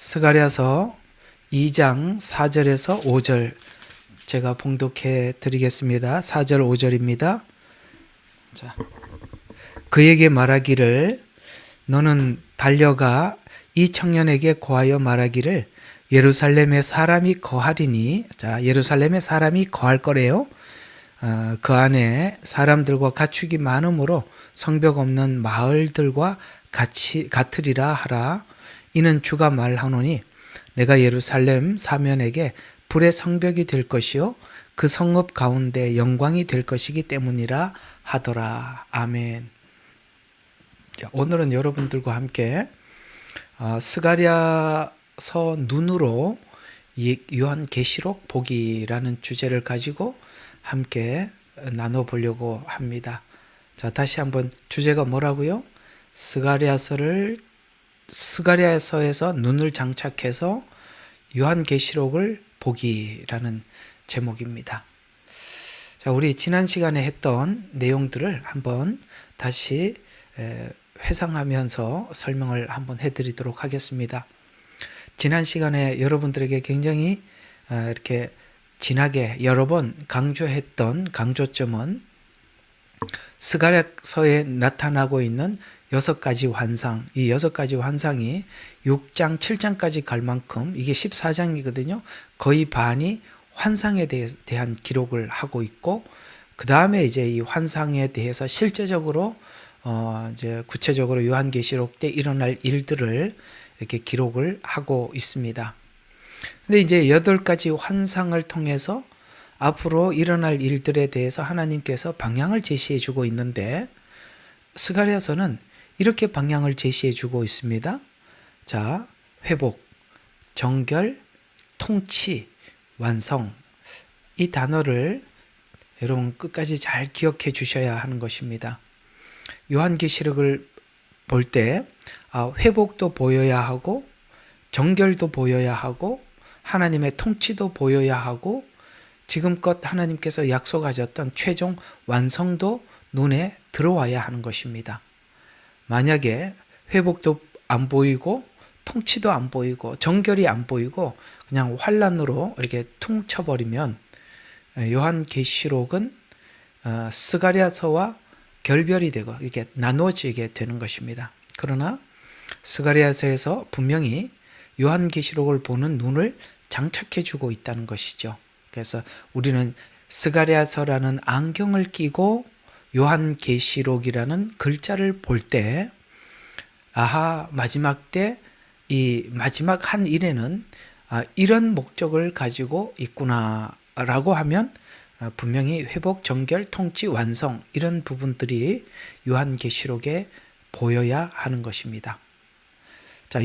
스가랴서 2장 4절에서 5절 제가 봉독해 드리겠습니다. 4절 5절입니다. 자, 그에게 말하기를 너는 달려가 이 청년에게 고하여 말하기를 예루살렘에 사람이 거하리니, 자, 예루살렘에 사람이 거할 거래요. 그 안에 사람들과 가축이 많으므로 성벽 없는 마을들과 같으리라 하라. 이는 주가 말하노니 내가 예루살렘 사면에게 불의 성벽이 될 것이요 그 성읍 가운데 영광이 될 것이기 때문이라 하더라. 아멘. 자, 오늘은 여러분들과 함께 스가랴서 눈으로 요한계시록 보기라는 주제를 가지고 함께 나눠보려고 합니다. 자, 다시 한번 주제가 뭐라고요? 스가랴서에서 눈을 장착해서 요한계시록을 보기라는 제목입니다. 자, 우리 지난 시간에 했던 내용들을 한번 다시 회상하면서 설명을 한번 해드리도록 하겠습니다. 지난 시간에 여러분들에게 굉장히 이렇게 진하게 여러 번 강조했던 강조점은 스가랴서에 나타나고 있는 6가지 환상, 이 6가지 환상이 6장, 7장까지 갈 만큼 이게 14장이거든요. 거의 반이 환상에 대한 기록을 하고 있고, 그 다음에 이제 이 환상에 대해서 실제적으로 이제 구체적으로 요한계시록 때 일어날 일들을 이렇게 기록을 하고 있습니다. 근데 이제 8가지 환상을 통해서 앞으로 일어날 일들에 대해서 하나님께서 방향을 제시해 주고 있는데, 스가랴서는 이렇게 방향을 제시해 주고 있습니다. 자, 회복, 정결, 통치, 완성. 이 단어를 여러분 끝까지 잘 기억해 주셔야 하는 것입니다. 요한계시록을 볼 때 회복도 보여야 하고 정결도 보여야 하고 하나님의 통치도 보여야 하고 지금껏 하나님께서 약속하셨던 최종 완성도 눈에 들어와야 하는 것입니다. 만약에 회복도 안 보이고 통치도 안 보이고 정결이 안 보이고 그냥 환란으로 이렇게 퉁 쳐버리면 요한계시록은 스가랴서와 결별이 되고 이렇게 나누어지게 되는 것입니다. 그러나 스가랴서에서 분명히 요한계시록을 보는 눈을 장착해 주고 있다는 것이죠. 그래서 우리는 스가랴서라는 안경을 끼고 요한계시록이라는 글자를 볼 때 마지막 때 이 마지막 한 일에는 이런 목적을 가지고 있구나라고 하면 분명히 회복, 정결, 통치, 완성 이런 부분들이 요한계시록에 보여야 하는 것입니다. 자,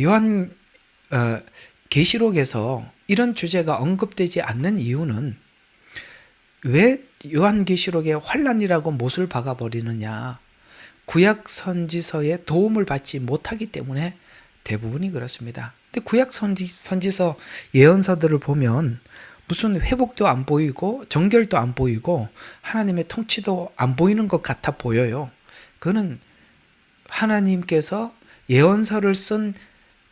계시록에서 이런 주제가 언급되지 않는 이유는 왜 요한계시록에 환란이라고 못을 박아버리느냐? 구약 선지서의 도움을 받지 못하기 때문에 대부분이 그렇습니다. 근데 구약 선지서 예언서들을 보면 무슨 회복도 안 보이고 정결도 안 보이고 하나님의 통치도 안 보이는 것 같아 보여요. 그거는 하나님께서 예언서를 쓴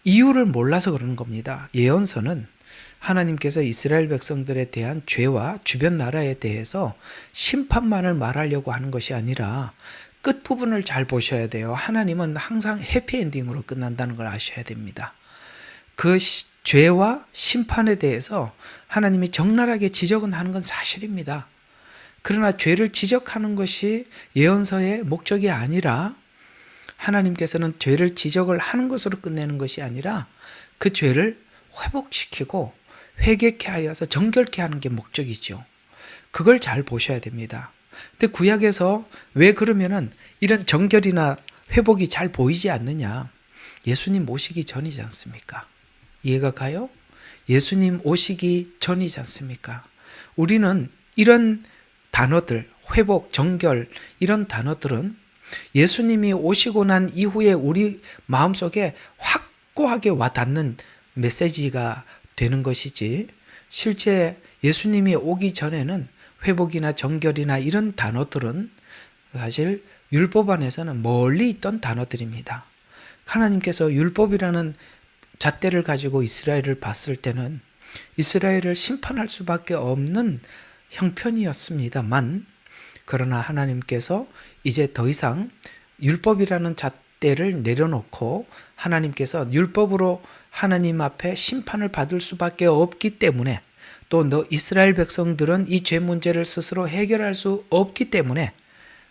이유를 몰라서 그러는 겁니다. 예언서는 하나님께서 이스라엘 백성들에 대한 죄와 주변 나라에 대해서 심판만을 말하려고 하는 것이 아니라 끝부분을 잘 보셔야 돼요. 하나님은 항상 해피엔딩으로 끝난다는 걸 아셔야 됩니다. 그 죄와 심판에 대해서 하나님이 적나라하게 지적은 하는 건 사실입니다. 그러나 죄를 지적하는 것이 예언서의 목적이 아니라 하나님께서는 죄를 지적을 하는 것으로 끝내는 것이 아니라 그 죄를 회복시키고 회개케 하여서 정결케 하는 게 목적이죠. 그걸 잘 보셔야 됩니다. 근데 구약에서 왜 그러면은 이런 정결이나 회복이 잘 보이지 않느냐? 예수님 오시기 전이지 않습니까? 이해가 가요? 예수님 오시기 전이지 않습니까? 우리는 이런 단어들, 회복, 정결 이런 단어들은 예수님이 오시고 난 이후에 우리 마음속에 확고하게 와닿는 메시지가 되는 것이지, 실제 예수님이 오기 전에는 회복이나 정결이나 이런 단어들은 사실 율법 안에서는 멀리 있던 단어들입니다. 하나님께서 율법이라는 잣대를 가지고 이스라엘을 봤을 때는 이스라엘을 심판할 수밖에 없는 형편이었습니다만, 그러나 하나님께서 이제 더 이상 율법이라는 잣대를 내려놓고 하나님께서 율법으로 하나님 앞에 심판을 받을 수밖에 없기 때문에, 또 너 이스라엘 백성들은 이 죄 문제를 스스로 해결할 수 없기 때문에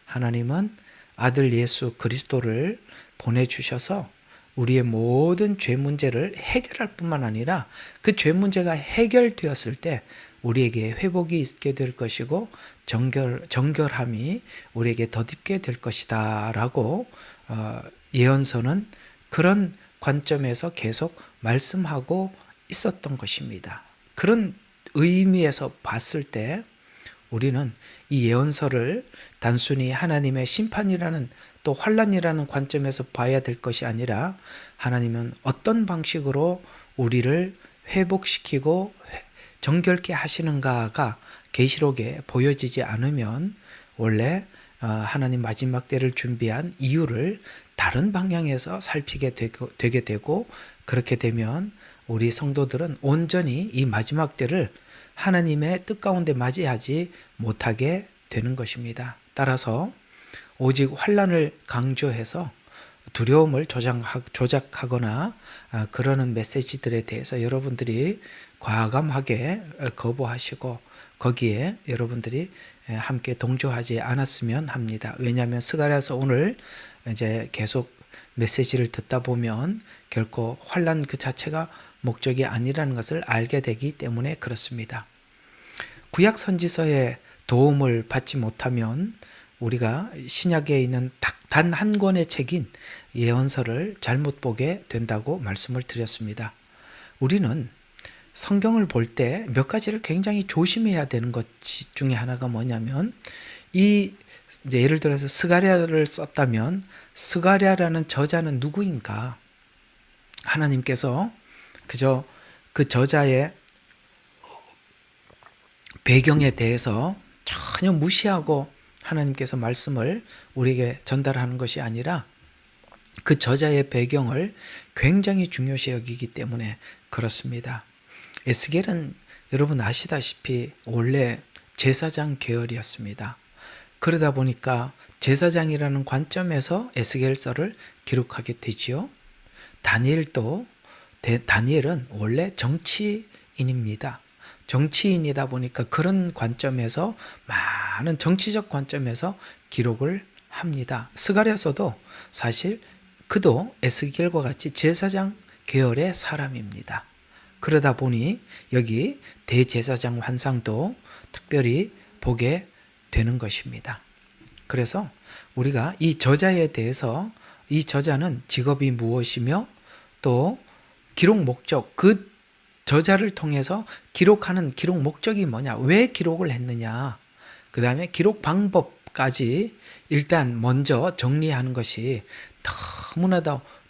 하나님은 아들 예수 그리스도를 보내주셔서 우리의 모든 죄 문제를 해결할 뿐만 아니라 그 죄 문제가 해결되었을 때 우리에게 회복이 있게 될 것이고 정결함이 우리에게 덧입게 될 것이다 라고 예언서는 그런 관점에서 계속 말씀하고 있었던 것입니다. 그런 의미에서 봤을 때 우리는 이 예언서를 단순히 하나님의 심판이라는 또 환난이라는 관점에서 봐야 될 것이 아니라, 하나님은 어떤 방식으로 우리를 회복시키고 정결케 하시는가가 계시록에 보여지지 않으면 원래 하나님 마지막 때를 준비한 이유를 다른 방향에서 살피게 되게 되고, 그렇게 되면 우리 성도들은 온전히 이 마지막 때를 하나님의 뜻 가운데 맞이하지 못하게 되는 것입니다. 따라서 오직 환난을 강조해서 두려움을 조작하거나 그러는 메시지들에 대해서 여러분들이 과감하게 거부하시고 거기에 여러분들이 함께 동조하지 않았으면 합니다. 왜냐하면 스가랴서 오늘 이제 계속 메시지를 듣다 보면 결코 환난 그 자체가 목적이 아니라는 것을 알게 되기 때문에 그렇습니다. 구약 선지서의 도움을 받지 못하면 우리가 신약에 있는 단 한 권의 책인 예언서를 잘못 보게 된다고 말씀을 드렸습니다. 우리는 성경을 볼 때 몇 가지를 굉장히 조심해야 되는 것 중에 하나가 뭐냐면, 이제 예를 들어서 스가랴를 썼다면 스가랴라는 저자는 누구인가? 하나님께서 그저 그 저자의 배경에 대해서 전혀 무시하고 하나님께서 말씀을 우리에게 전달하는 것이 아니라 그 저자의 배경을 굉장히 중요시 여기기 때문에 그렇습니다. 에스겔은 여러분 아시다시피 원래 제사장 계열이었습니다. 그러다 보니까 제사장이라는 관점에서 에스겔서를 기록하게 되지요. 다니엘은 원래 정치인입니다. 정치인이다 보니까 그런 관점에서 많은 정치적 관점에서 기록을 합니다. 스가랴서도 사실 그도 에스겔과 같이 제사장 계열의 사람입니다. 그러다 보니 여기 대제사장 환상도 특별히 보게 되는 것입니다. 그래서 우리가 이 저자에 대해서, 이 저자는 직업이 무엇이며 또 기록 목적, 그 저자를 통해서 기록하는 기록 목적이 뭐냐, 왜 기록을 했느냐, 그 다음에 기록 방법까지 일단 먼저 정리하는 것이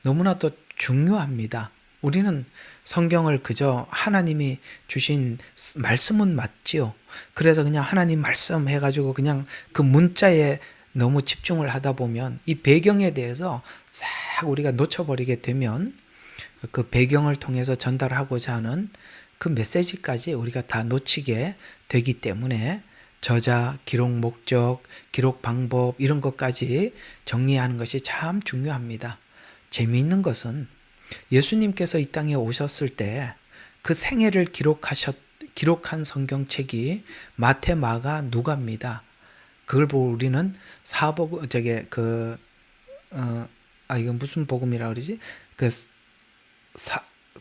너무나도 중요합니다. 우리는 성경을 그저 하나님이 주신 말씀은 맞지요. 그래서 그냥 하나님 말씀 해가지고 그냥 그 문자에 너무 집중을 하다 보면 이 배경에 대해서 싹 우리가 놓쳐버리게 되면 그 배경을 통해서 전달하고자 하는 그 메시지까지 우리가 다 놓치게 되기 때문에 저자, 기록 목적, 기록 방법 이런 것까지 정리하는 것이 참 중요합니다. 재미있는 것은 예수님께서 이 땅에 오셨을 때 그 생애를 기록한 성경책이 마태, 마가, 누가입니다. 그걸 보고 우리는 이건 무슨 복음이라 그러지?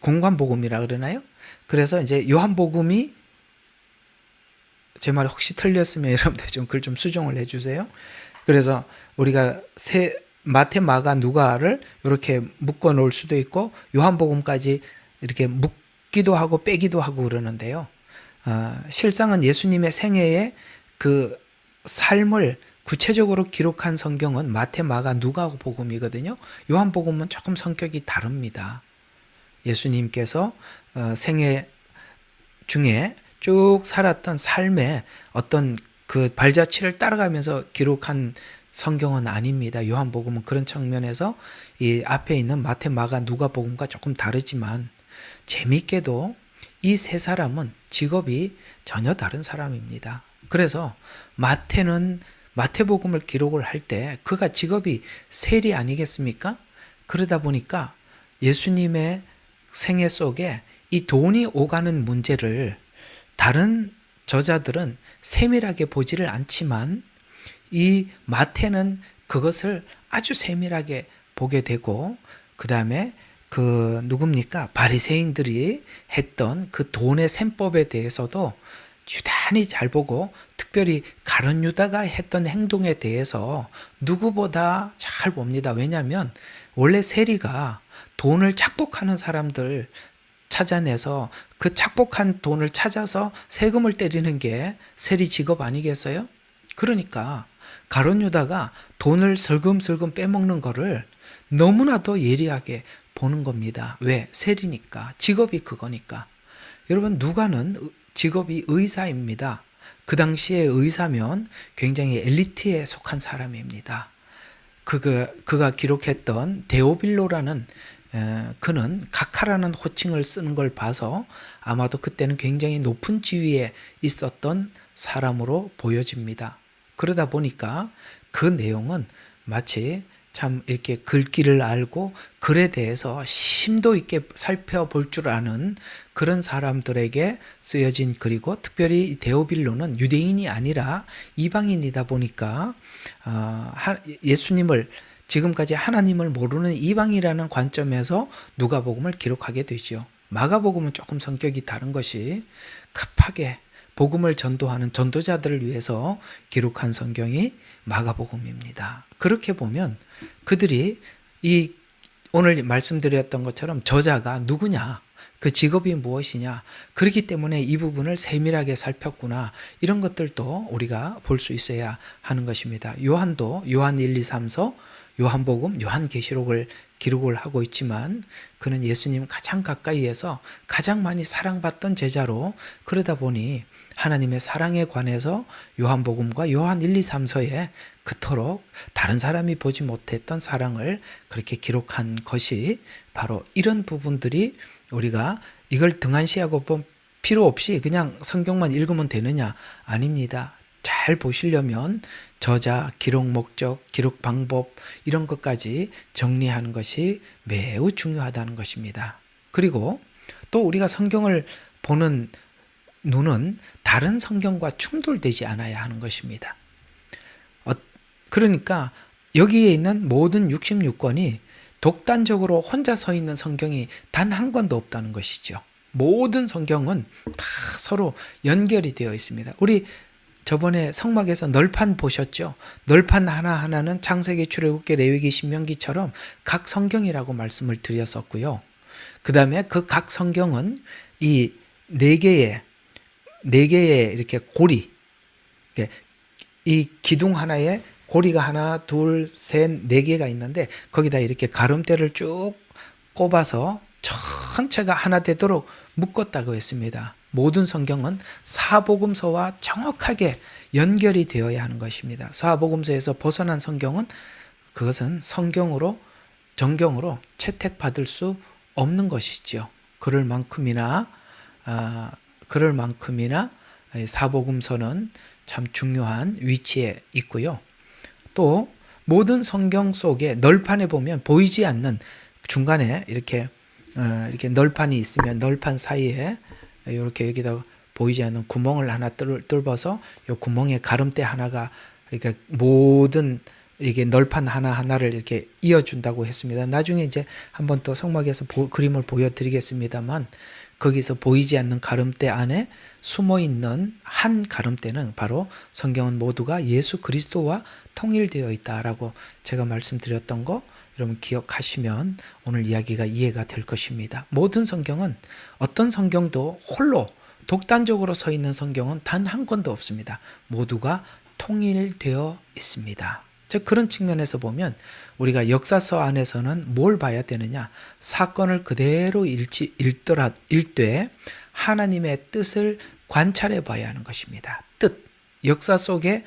공관복음이라 그러나요? 그래서 이제 요한복음이, 제 말 혹시 틀렸으면 여러분들 좀 글 좀 수정을 해주세요. 그래서 우리가 마태, 마가, 누가를 이렇게 묶어 놓을 수도 있고 요한복음까지 이렇게 묶기도 하고 빼기도 하고 그러는데요. 실상은 예수님의 생애의 그 삶을 구체적으로 기록한 성경은 마태, 마가, 누가 복음이거든요. 요한복음은 조금 성격이 다릅니다. 예수님께서 생애 중에 쭉 살았던 삶의 어떤 그 발자취를 따라가면서 기록한 성경은 아닙니다. 요한복음은 그런 측면에서 이 앞에 있는 마태, 마가, 누가복음과 조금 다르지만 재미있게도 이 세 사람은 직업이 전혀 다른 사람입니다. 그래서 마태는 마태복음을 기록을 할 때 그가 직업이 세리 아니겠습니까? 그러다 보니까 예수님의 생애 속에 이 돈이 오가는 문제를 다른 저자들은 세밀하게 보지를 않지만 이 마태는 그것을 아주 세밀하게 보게 되고, 그 다음에 그 누굽니까? 바리새인들이 했던 그 돈의 셈법에 대해서도 유단히 잘 보고, 특별히 가룟 유다가 했던 행동에 대해서 누구보다 잘 봅니다. 왜냐하면 원래 세리가 돈을 착복하는 사람들 찾아내서 그 착복한 돈을 찾아서 세금을 때리는 게 세리 직업 아니겠어요? 그러니까 가룟 유다가 돈을 슬금슬금 빼먹는 거를 너무나도 예리하게 보는 겁니다. 왜? 세리니까. 직업이 그거니까. 여러분, 누가는 직업이 의사입니다. 그 당시에 의사면 굉장히 엘리트에 속한 사람입니다. 그가 기록했던 데오빌로라는 그는 각하라는 호칭을 쓰는 걸 봐서 아마도 그때는 굉장히 높은 지위에 있었던 사람으로 보여집니다. 그러다 보니까 그 내용은 마치 참 이렇게 글귀를 알고 글에 대해서 심도 있게 살펴볼 줄 아는 그런 사람들에게 쓰여진 글이고, 특별히 데오빌로는 유대인이 아니라 이방인이다 보니까 예수님을, 지금까지 하나님을 모르는 이방이라는 관점에서 누가복음을 기록하게 되죠. 마가복음은 조금 성격이 다른 것이 급하게 복음을 전도하는 전도자들을 위해서 기록한 성경이 마가복음입니다. 그렇게 보면 그들이 이 오늘 말씀드렸던 것처럼 저자가 누구냐, 그 직업이 무엇이냐, 그렇기 때문에 이 부분을 세밀하게 살폈구나, 이런 것들도 우리가 볼 수 있어야 하는 것입니다. 요한도 요한 1, 2, 3서, 요한복음, 요한계시록을 기록을 하고 있지만 그는 예수님 가장 가까이에서 가장 많이 사랑받던 제자로, 그러다 보니 하나님의 사랑에 관해서 요한복음과 요한 1, 2, 3서에 그토록 다른 사람이 보지 못했던 사랑을 그렇게 기록한 것이 바로 이런 부분들이, 우리가 이걸 등한시하고 필요 없이 그냥 성경만 읽으면 되느냐? 아닙니다. 잘 보시려면 저자, 기록 목적, 기록 방법, 이런 것까지 정리하는 것이 매우 중요하다는 것입니다. 그리고 또 우리가 성경을 보는 눈은 다른 성경과 충돌되지 않아야 하는 것입니다. 그러니까 여기에 있는 모든 66권이 독단적으로 혼자 서 있는 성경이 단 한 권도 없다는 것이죠. 모든 성경은 다 서로 연결이 되어 있습니다. 우리 저번에 성막에서 널판 보셨죠? 널판 하나하나는 창세기, 출애굽기, 레위기, 신명기처럼 각 성경이라고 말씀을 드렸었고요. 그 다음에 그 각 성경은 이 네 개의 이렇게 고리, 이 기둥 하나에 고리가 하나, 둘, 셋, 네 개가 있는데 거기다 이렇게 가름대를 쭉 꼽아서 전체가 하나 되도록 묶었다고 했습니다. 모든 성경은 사복음서와 정확하게 연결이 되어야 하는 것입니다. 사복음서에서 벗어난 성경은 그것은 성경으로, 정경으로 채택받을 수 없는 것이죠. 그럴 만큼이나 사복음서는 참 중요한 위치에 있고요. 또 모든 성경 속에 널판에 보면 보이지 않는 중간에 이렇게 널판이 있으면 널판 사이에 이렇게 여기다 보이지 않는 구멍을 하나 뚫어서 이 구멍에 가름대 하나가, 그러니까 모든 이게 널판 하나하나를 이렇게 이어준다고 했습니다. 나중에 이제 한번 또 성막에서 그림을 보여드리겠습니다만, 거기서 보이지 않는 가름대 안에 숨어있는 한 가름대는 바로 성경은 모두가 예수 그리스도와 통일되어 있다라고 제가 말씀드렸던 거 여러분 기억하시면 오늘 이야기가 이해가 될 것입니다. 모든 성경은, 어떤 성경도 홀로 독단적으로 서 있는 성경은 단 한 권도 없습니다. 모두가 통일되어 있습니다. 즉 그런 측면에서 보면 우리가 역사서 안에서는 뭘 봐야 되느냐? 사건을 그대로 읽되 하나님의 뜻을 관찰해 봐야 하는 것입니다. 뜻, 역사 속에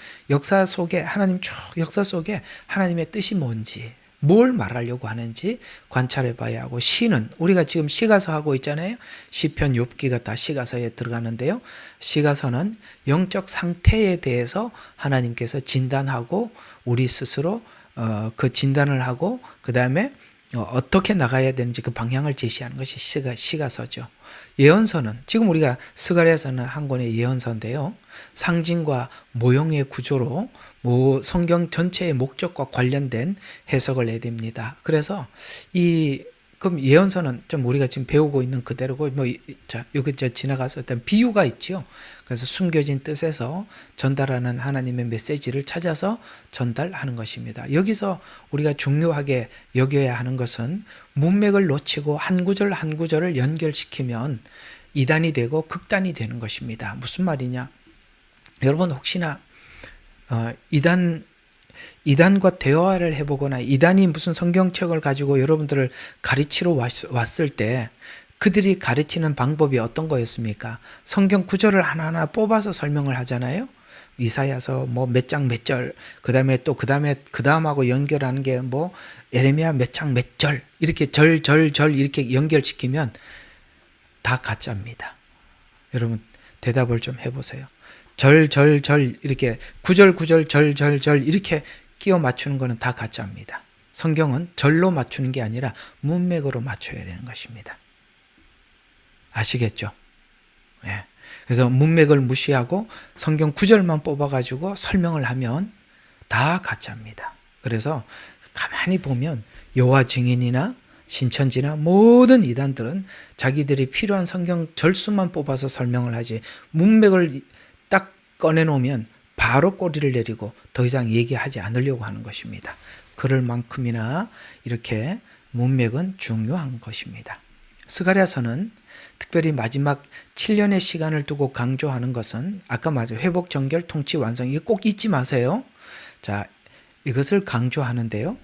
하나님 쭉 역사 속에 하나님의 뜻이 뭔지, 뭘 말하려고 하는지 관찰해 봐야 하고, 시는 우리가 지금 시가서 하고 있잖아요. 시편, 욥기가 다 시가서에 들어가는데요. 시가서는 영적 상태에 대해서 하나님께서 진단하고 우리 스스로 그 진단을 하고 그 다음에 어떻게 나가야 되는지 그 방향을 제시하는 것이 시가서죠. 예언서는 지금 우리가 스가랴서는 한 권의 예언서인데요. 상징과 모형의 구조로 성경 전체의 목적과 관련된 해석을 해야 됩니다. 그래서 그럼 예언서는 좀 우리가 지금 배우고 있는 그대로고, 여기 지나가서 어떤 비유가 있죠. 그래서 숨겨진 뜻에서 전달하는 하나님의 메시지를 찾아서 전달하는 것입니다. 여기서 우리가 중요하게 여겨야 하는 것은 문맥을 놓치고 한 구절 한 구절을 연결시키면 이단이 되고 극단이 되는 것입니다. 무슨 말이냐? 여러분 혹시나 이단과 대화를 해보거나 이단이 무슨 성경책을 가지고 여러분들을 가르치러 왔을 때 그들이 가르치는 방법이 어떤 거였습니까? 성경 구절을 하나하나 뽑아서 설명을 하잖아요. 이사야서 몇 장 몇 절, 그 다음하고 연결하는 게 에레미야 몇 장 몇 절, 이렇게 절 이렇게 연결시키면 다 가짜입니다. 여러분 대답을 좀 해보세요. 절 이렇게 구절 절 이렇게 끼워 맞추는 거는 다 가짜입니다. 성경은 절로 맞추는 게 아니라 문맥으로 맞춰야 되는 것입니다. 아시겠죠? 예. 그래서 문맥을 무시하고 성경 구절만 뽑아가지고 설명을 하면 다 가짜입니다. 그래서 가만히 보면 여호와 증인이나 신천지나 모든 이단들은 자기들이 필요한 성경 절수만 뽑아서 설명을 하지, 문맥을 딱 꺼내놓으면 바로 꼬리를 내리고 더 이상 얘기하지 않으려고 하는 것입니다. 그럴 만큼이나 이렇게 문맥은 중요한 것입니다. 스가랴서는 특별히 마지막 7년의 시간을 두고 강조하는 것은 아까 말했죠. 회복, 정결, 통치, 완성. 이거 꼭 잊지 마세요. 자, 이것을 강조하는데요.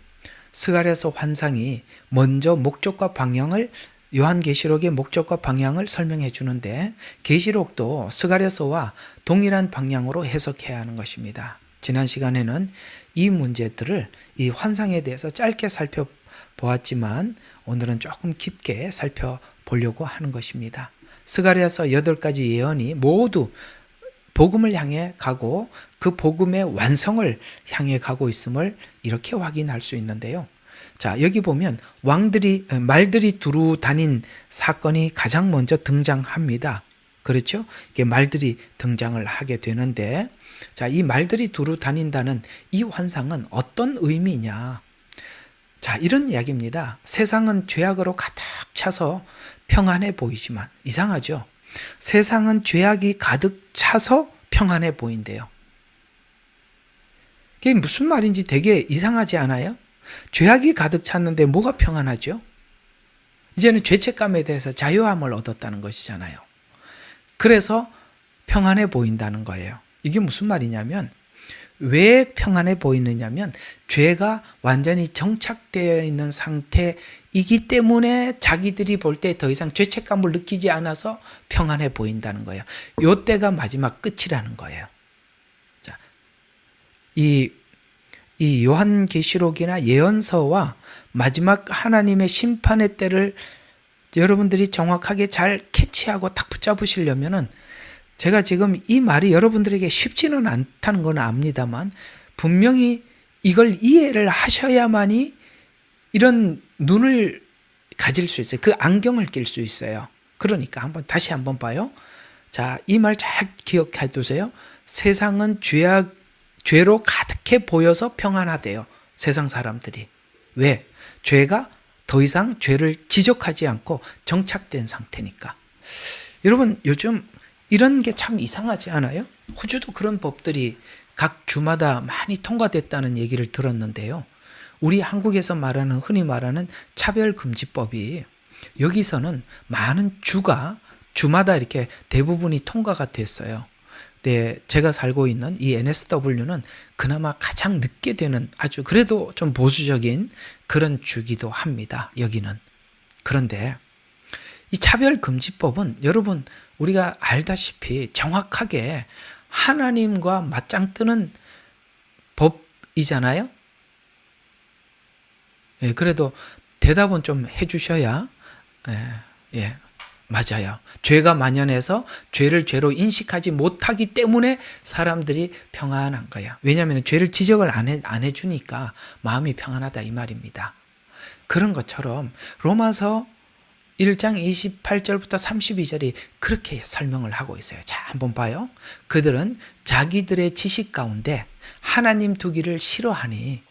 스가랴서 환상이 먼저 목적과 방향을, 요한계시록의 목적과 방향을 설명해 주는데 계시록도 스가랴서와 동일한 방향으로 해석해야 하는 것입니다. 지난 시간에는 이 문제들을, 이 환상에 대해서 짧게 살펴보았지만 오늘은 조금 깊게 살펴보려고 하는 것입니다. 스가랴서 8가지 예언이 모두 복음을 향해 가고 그 복음의 완성을 향해 가고 있음을 이렇게 확인할 수 있는데요. 자, 여기 보면 말들이 두루 다닌 사건이 가장 먼저 등장합니다. 그렇죠? 이게 말들이 등장을 하게 되는데, 자, 이 말들이 두루 다닌다는 이 환상은 어떤 의미냐? 자, 이런 이야기입니다. 세상은 죄악으로 가득 차서 평안해 보이지만, 이상하죠? 세상은 죄악이 가득 차서 평안해 보인대요. 그게 무슨 말인지 되게 이상하지 않아요? 죄악이 가득 찼는데 뭐가 평안하죠? 이제는 죄책감에 대해서 자유함을 얻었다는 것이잖아요. 그래서 평안해 보인다는 거예요. 이게 무슨 말이냐면, 왜 평안해 보이느냐면 죄가 완전히 정착되어 있는 상태이기 때문에 자기들이 볼 때 더 이상 죄책감을 느끼지 않아서 평안해 보인다는 거예요. 요때가 마지막 끝이라는 거예요. 자, 이 요한계시록이나 예언서와 마지막 하나님의 심판의 때를 여러분들이 정확하게 잘 캐치하고 딱 붙잡으시려면은, 제가 지금 이 말이 여러분들에게 쉽지는 않다는 건 압니다만 분명히 이걸 이해를 하셔야만이 이런 눈을 가질 수 있어요. 그 안경을 낄 수 있어요. 그러니까 다시 한번 봐요. 자, 이 말 잘 기억해 두세요. 세상은 죄로 가득해 보여서 평안하대요. 세상 사람들이. 왜? 죄가 더 이상 죄를 지적하지 않고 정착된 상태니까. 여러분, 요즘 이런 게 참 이상하지 않아요? 호주도 그런 법들이 각 주마다 많이 통과됐다는 얘기를 들었는데요. 우리 한국에서 흔히 말하는 차별금지법이 여기서는 많은 주마다 이렇게 대부분이 통과가 됐어요. 네, 제가 살고 있는 이 NSW는 그나마 가장 늦게 되는, 아주 그래도 좀 보수적인 그런 주기도 합니다. 여기는. 그런데 이 차별금지법은 여러분, 우리가 알다시피 정확하게 하나님과 맞짱 뜨는 법이잖아요. 예, 그래도 대답은 좀 해주셔야, 예, 맞아요. 죄가 만연해서 죄를 죄로 인식하지 못하기 때문에 사람들이 평안한 거야. 왜냐하면 죄를 지적을 안 해주니까 마음이 평안하다 이 말입니다. 그런 것처럼 로마서 1장 28절부터 32절이 그렇게 설명을 하고 있어요. 자, 한번 봐요. 그들은 자기들의 지식 가운데 하나님 두기를 싫어하니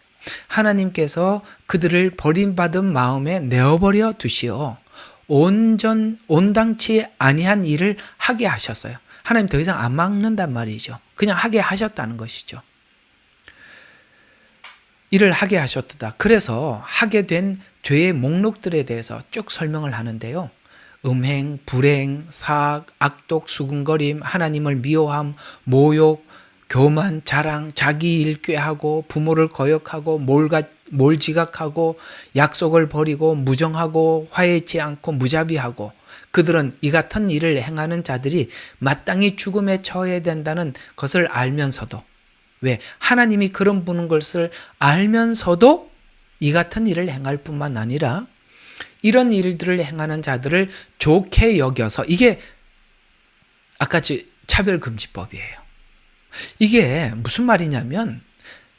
하나님께서 그들을 버림받은 마음에 내어버려 두시어 온당치 아니한 일을 하게 하셨어요. 하나님 더 이상 안 막는단 말이죠. 그냥 하게 하셨다는 것이죠. 일을 하게 하셨다. 그래서 하게 된 죄의 목록들에 대해서 쭉 설명을 하는데요. 음행, 불행, 사악, 악독, 수군거림, 하나님을 미워함, 모욕, 교만, 자랑, 자기 일 꾀하고 부모를 거역하고 몰지각하고 약속을 버리고 무정하고 화해치 않고 무자비하고 그들은 이 같은 일을 행하는 자들이 마땅히 죽음에 처해야 된다는 것을 알면서도 왜? 하나님이 그런 분인 것을 알면서도 이 같은 일을 행할 뿐만 아니라 이런 일들을 행하는 자들을 좋게 여겨서 이게 아까 차별금지법이에요. 이게 무슨 말이냐면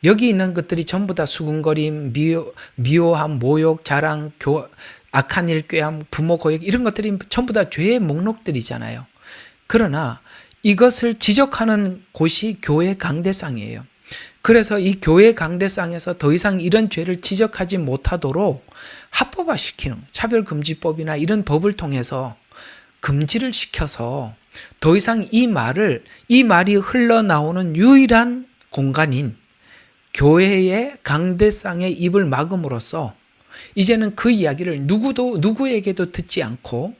여기 있는 것들이 전부 다 수군거림, 미워함, 모욕, 자랑, 악한 일, 꾀함, 부모 고역 이런 것들이 전부 다 죄의 목록들이잖아요. 그러나 이것을 지적하는 곳이 교회 강대상이에요. 그래서 이 교회 강대상에서 더 이상 이런 죄를 지적하지 못하도록 합법화시키는 차별금지법이나 이런 법을 통해서 금지를 시켜서 더 이상 이 말이 흘러나오는 유일한 공간인 교회의 강대상의 입을 막음으로써 이제는 그 이야기를 누구에게도 듣지 않고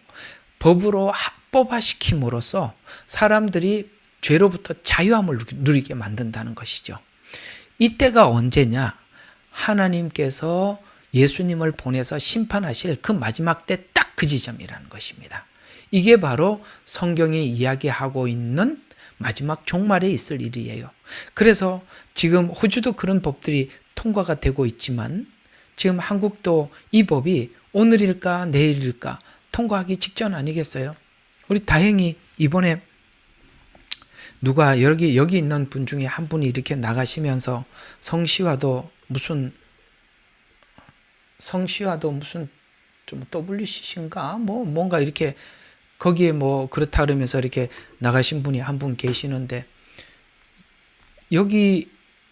법으로 합법화시킴으로써 사람들이 죄로부터 자유함을 누리게 만든다는 것이죠. 이때가 언제냐? 하나님께서 예수님을 보내서 심판하실 그 마지막 때 딱 그 지점이라는 것입니다. 이게 바로 성경이 이야기하고 있는 마지막 종말에 있을 일이에요. 그래서 지금 호주도 그런 법들이 통과가 되고 있지만 지금 한국도 이 법이 오늘일까 내일일까 통과하기 직전 아니겠어요? 우리 다행히 이번에 누가 여기 있는 분 중에 한 분이 이렇게 나가시면서 성시화도 무슨 좀 WCC인가 뭔가 이렇게 거기에 그렇다 그러면서 이렇게 나가신 분이 한 분 계시는데 여기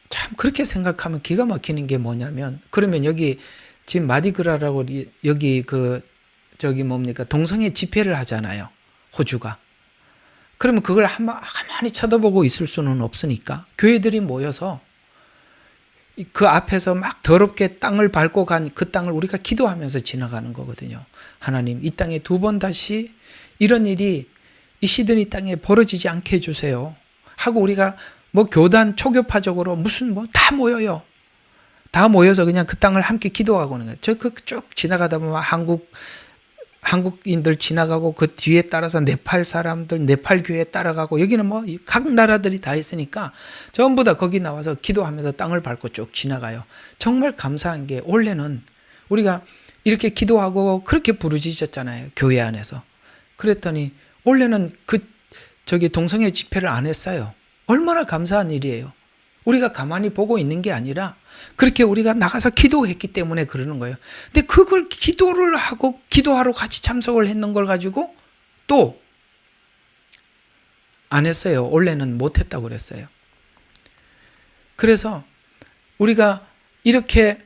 참 그렇게 생각하면 기가 막히는 게 뭐냐면 그러면 여기 지금 마디그라라고 여기 동성애 집회를 하잖아요. 호주가. 그러면 그걸 가만히 쳐다보고 있을 수는 없으니까 교회들이 모여서 그 앞에서 막 더럽게 땅을 밟고 간 그 땅을 우리가 기도하면서 지나가는 거거든요. 하나님, 이 땅에 두 번 다시 이런 일이 이 시드니 땅에 벌어지지 않게 해주세요. 하고 우리가 교단 초교파적으로 다 모여요. 다 모여서 그냥 그 땅을 함께 기도하고 오는 거예요. 쭉 지나가다 보면 한국인들 지나가고 그 뒤에 따라서 네팔 사람들, 네팔 교회 따라가고 여기는 각 나라들이 다 있으니까 전부 다 거기 나와서 기도하면서 땅을 밟고 쭉 지나가요. 정말 감사한 게 원래는 우리가 이렇게 기도하고 그렇게 부르짖었잖아요. 교회 안에서. 그랬더니 원래는 동성애 집회를 안 했어요. 얼마나 감사한 일이에요. 우리가 가만히 보고 있는 게 아니라 그렇게 우리가 나가서 기도했기 때문에 그러는 거예요. 근데 그걸 기도를 하고 기도하러 같이 참석을 했는 걸 가지고 또 안 했어요. 원래는 못 했다고 그랬어요. 그래서 우리가 이렇게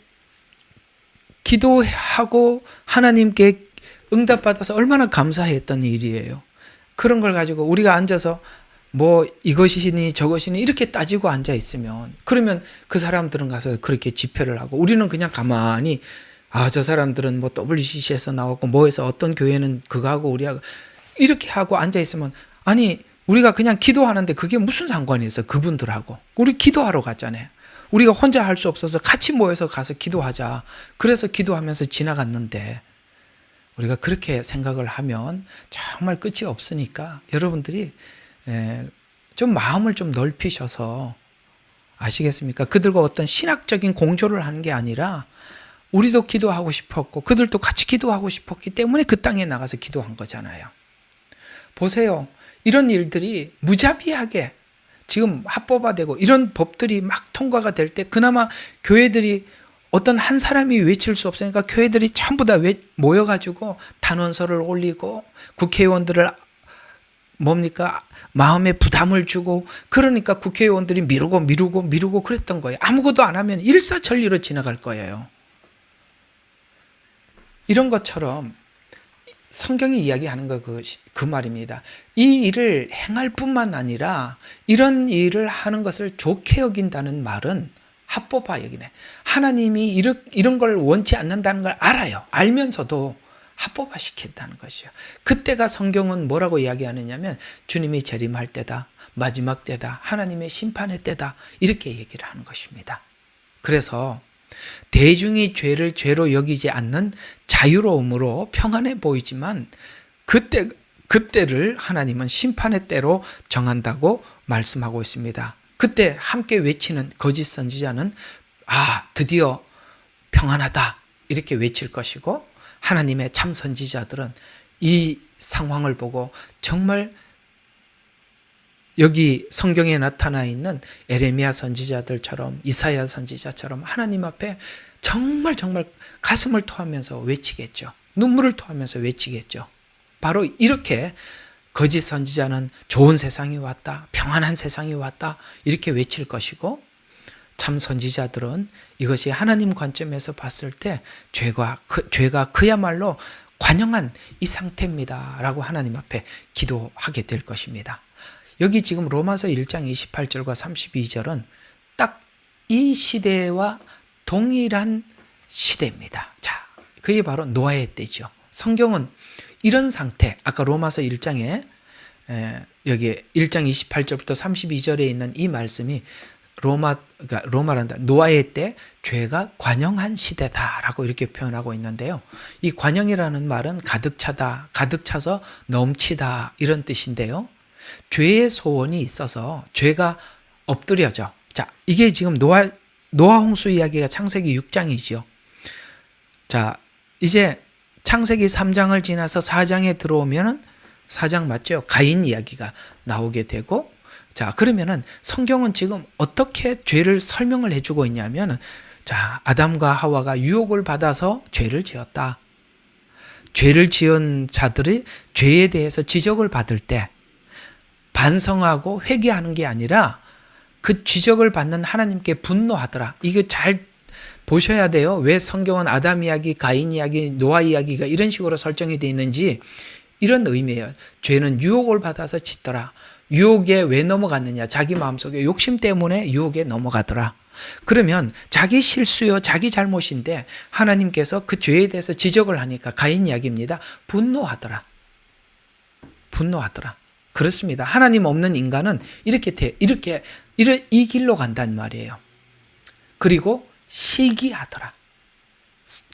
기도하고 하나님께 응답받아서 얼마나 감사했던 일이에요. 그런 걸 가지고 우리가 앉아서 이것이니 저것이니 이렇게 따지고 앉아 있으면 그러면 그 사람들은 가서 그렇게 집회를 하고 우리는 그냥 가만히 저 사람들은 WCC에서 나왔고 뭐해서 어떤 교회는 그거 하고 우리하고 이렇게 하고 앉아 있으면 아니 우리가 그냥 기도하는데 그게 무슨 상관이 있어 그분들하고. 우리 기도하러 갔잖아요. 우리가 혼자 할 수 없어서 같이 모여서 가서 기도하자. 그래서 기도하면서 지나갔는데 우리가 그렇게 생각을 하면 정말 끝이 없으니까 여러분들이 좀 마음을 좀 넓히셔서, 아시겠습니까? 그들과 어떤 신학적인 공조를 하는 게 아니라 우리도 기도하고 싶었고 그들도 같이 기도하고 싶었기 때문에 그 땅에 나가서 기도한 거잖아요. 보세요. 이런 일들이 무자비하게 지금 합법화되고 이런 법들이 막 통과가 될 때 그나마 교회들이 어떤 한 사람이 외칠 수 없으니까 교회들이 전부 다 모여가지고 단원서를 올리고 국회의원들을 뭡니까? 마음에 부담을 주고, 그러니까 국회의원들이 미루고 그랬던 거예요. 아무것도 안 하면 일사천리로 지나갈 거예요. 이런 것처럼 성경이 이야기하는 거 그 말입니다. 이 일을 행할 뿐만 아니라 이런 일을 하는 것을 좋게 여긴다는 말은 합법화 여기네. 하나님이 이런 걸 원치 않는다는 걸 알아요. 알면서도 합법화 시킨다는 것이죠. 그때가 성경은 뭐라고 이야기하느냐면 주님이 재림할 때다, 마지막 때다, 하나님의 심판의 때다, 이렇게 얘기를 하는 것입니다. 그래서 대중이 죄를 죄로 여기지 않는 자유로움으로 평안해 보이지만 그때를 하나님은 심판의 때로 정한다고 말씀하고 있습니다. 그때 함께 외치는 거짓 선지자는 드디어 평안하다 이렇게 외칠 것이고, 하나님의 참 선지자들은 이 상황을 보고 정말 여기 성경에 나타나 있는 에레미야 선지자들처럼, 이사야 선지자처럼 하나님 앞에 정말 가슴을 토하면서 외치겠죠. 눈물을 토하면서 외치겠죠. 바로 이렇게 거짓 선지자는 좋은 세상이 왔다, 평안한 세상이 왔다 이렇게 외칠 것이고, 참 선지자들은 이것이 하나님 관점에서 봤을 때 죄가 그야말로 관영한 이 상태입니다 라고 하나님 앞에 기도하게 될 것입니다. 여기 지금 로마서 1장 28절과 32절은 딱 이 시대와 동일한 시대입니다. 자, 그게 바로 노아의 때죠. 성경은 이런 상태, 아까 로마서 1장에 여기 1장 28절부터 32절에 있는 이 말씀이 로마란다. 노아의 때 죄가 관영한 시대다라고 이렇게 표현하고 있는데요. 이 관영이라는 말은 가득 차다, 가득 차서 넘치다 이런 뜻인데요. 죄의 소원이 있어서 죄가 엎드려져. 자, 이게 지금 노아 홍수 이야기가 창세기 6장이죠. 자, 이제 창세기 3장을 지나서 4장에 들어오면은 4장 맞죠? 가인 이야기가 나오게 되고, 자, 그러면은 성경은 지금 어떻게 죄를 설명을 해주고 있냐면은, 자, 아담과 하와가 유혹을 받아서 죄를 지었다. 죄를 지은 자들이 죄에 대해서 지적을 받을 때 반성하고 회개하는 게 아니라 그 지적을 받는 하나님께 분노하더라. 이거 잘 보셔야 돼요. 왜 성경은 아담 이야기, 가인 이야기, 노아 이야기가 이런 식으로 설정이 되어 있는지, 이런 의미예요. 죄는 유혹을 받아서 짓더라. 유혹에 왜 넘어갔느냐? 자기 마음속에 욕심 때문에 유혹에 넘어가더라. 그러면 자기 실수요, 자기 잘못인데 하나님께서 그 죄에 대해서 지적을 하니까, 가인 이야기입니다. 분노하더라. 그렇습니다. 하나님 없는 인간은 이 길로 간단 말이에요. 그리고 시기하더라.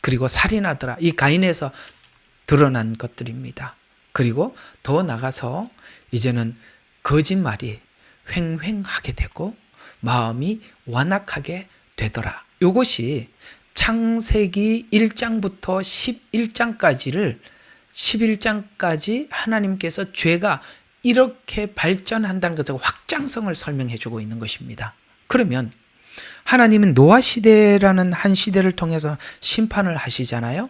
그리고 살인하더라. 이 가인에서 드러난 것들입니다. 그리고 더 나가서 이제는 거짓말이 횡행하게 되고 마음이 완악하게 되더라. 이것이 창세기 1장부터 11장까지 하나님께서 죄가 이렇게 발전한다는 것을 확장성을 설명해 주고 있는 것입니다. 그러면 하나님은 노아 시대라는 한 시대를 통해서 심판을 하시잖아요.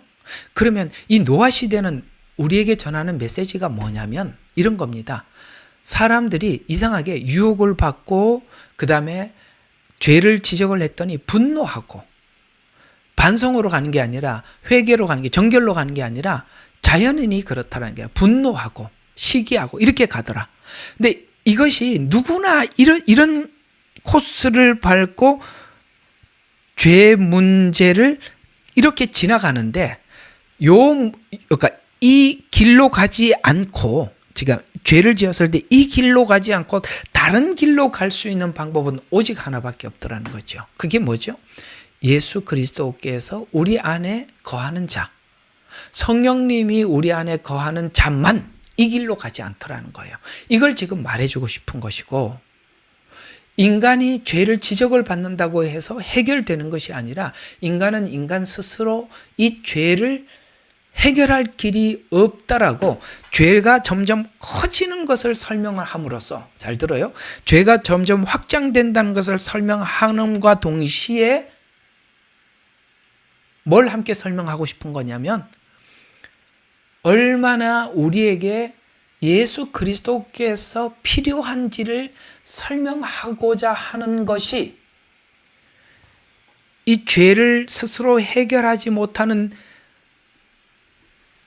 그러면 이 노아 시대는 우리에게 전하는 메시지가 뭐냐면 이런 겁니다. 사람들이 이상하게 유혹을 받고 그 다음에 죄를 지적을 했더니 분노하고 반성으로 가는 게 아니라 회개로 가는 게, 정결로 가는 게 아니라 자연인이 그렇다는 게 분노하고 시기하고 이렇게 가더라. 근데 이것이 누구나 이런 코스를 밟고 죄 문제를 이렇게 지나가는데, 그러니까 이 길로 가지 않고, 지금 죄를 지었을 때 이 길로 가지 않고 다른 길로 갈 수 있는 방법은 오직 하나밖에 없더라는 거죠. 그게 뭐죠? 예수 그리스도께서 우리 안에 거하는 자, 성령님이 우리 안에 거하는 자만 이 길로 가지 않더라는 거예요. 이걸 지금 말해주고 싶은 것이고, 인간이 죄를 지적을 받는다고 해서 해결되는 것이 아니라 인간은 인간 스스로 이 죄를 해결할 길이 없다라고 죄가 점점 커지는 것을 설명함으로써, 잘 들어요, 죄가 점점 확장된다는 것을 설명함과 동시에 뭘 함께 설명하고 싶은 거냐면, 얼마나 우리에게 예수 그리스도께서 필요한지를 설명하고자 하는 것이, 이 죄를 스스로 해결하지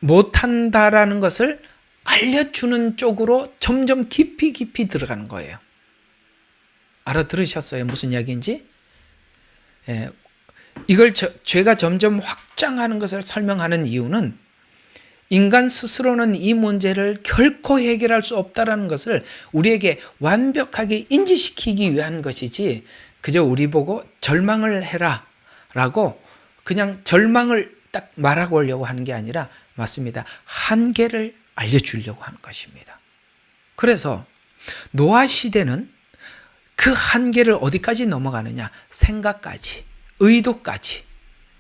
못한다라는 것을 알려주는 쪽으로 점점 깊이 들어가는 거예요. 알아들으셨어요? 무슨 이야기인지? 예, 이걸 죄가 점점 확장하는 것을 설명하는 이유는 인간 스스로는 이 문제를 결코 해결할 수 없다는 것을 우리에게 완벽하게 인지시키기 위한 것이지, 그저 우리 보고 절망을 해라 라고 그냥 절망을 딱 말하고 오려고 하는 게 아니라, 맞습니다, 한계를 알려주려고 하는 것입니다. 그래서 노아 시대는 그 한계를 어디까지 넘어가느냐, 생각까지, 의도까지,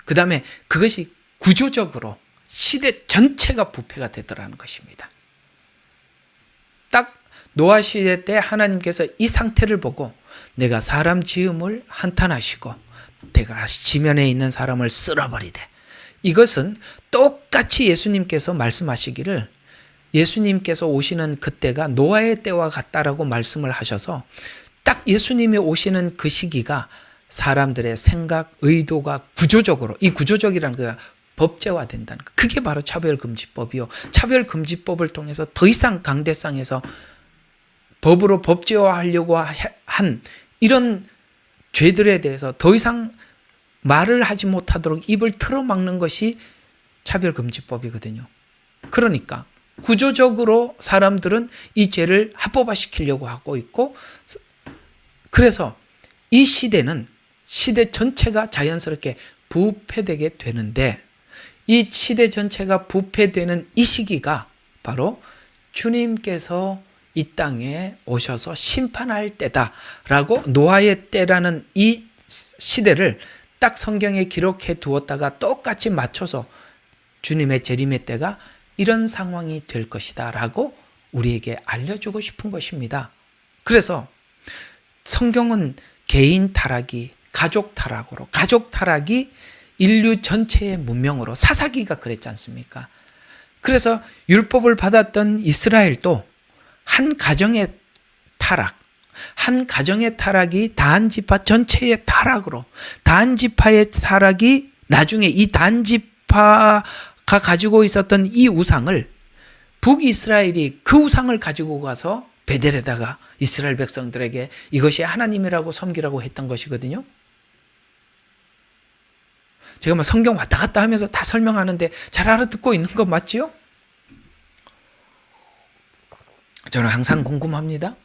그 다음에 그것이 구조적으로 시대 전체가 부패가 되더라는 것입니다. 딱 노아 시대 때 하나님께서 이 상태를 보고 내가 사람 지음을 한탄하시고 내가 지면에 있는 사람을 쓸어버리되, 이것은 똑같이 예수님께서 말씀하시기를, 예수님께서 오시는 그때가 노아의 때와 같다라고 말씀을 하셔서 딱 예수님이 오시는 그 시기가 사람들의 생각, 의도가 구조적으로, 이 구조적이라는 게 법제화된다는 것. 그게 바로 차별금지법이요. 차별금지법을 통해서 더 이상 강대상에서 법으로 법제화하려고 한 이런 죄들에 대해서 더 이상 말을 하지 못하도록 입을 틀어막는 것이 차별금지법이거든요. 그러니까 구조적으로 사람들은 이 죄를 합법화시키려고 하고 있고, 그래서 이 시대는 시대 전체가 자연스럽게 부패되게 되는데, 이 시대 전체가 부패되는 이 시기가 바로 주님께서 이 땅에 오셔서 심판할 때다라고, 노아의 때라는 이 시대를 딱 성경에 기록해 두었다가 똑같이 맞춰서 주님의 재림의 때가 이런 상황이 될 것이다 라고 우리에게 알려주고 싶은 것입니다. 그래서 성경은 개인 타락이 가족 타락으로, 가족 타락이 인류 전체의 문명으로, 사사기가 그랬지 않습니까? 그래서 율법을 받았던 이스라엘도 한 가정의 타락, 한 가정의 타락이 단지파 전체의 타락으로, 단지파의 타락이 나중에 이 단지파가 가지고 있었던 이 우상을, 북이스라엘이 그 우상을 가지고 가서 베델에다가 이스라엘 백성들에게 이것이 하나님이라고 섬기라고 했던 것이거든요. 제가 성경 왔다 갔다 하면서 다 설명하는데 잘 알아듣고 있는 거 맞지요? 저는 항상 궁금합니다.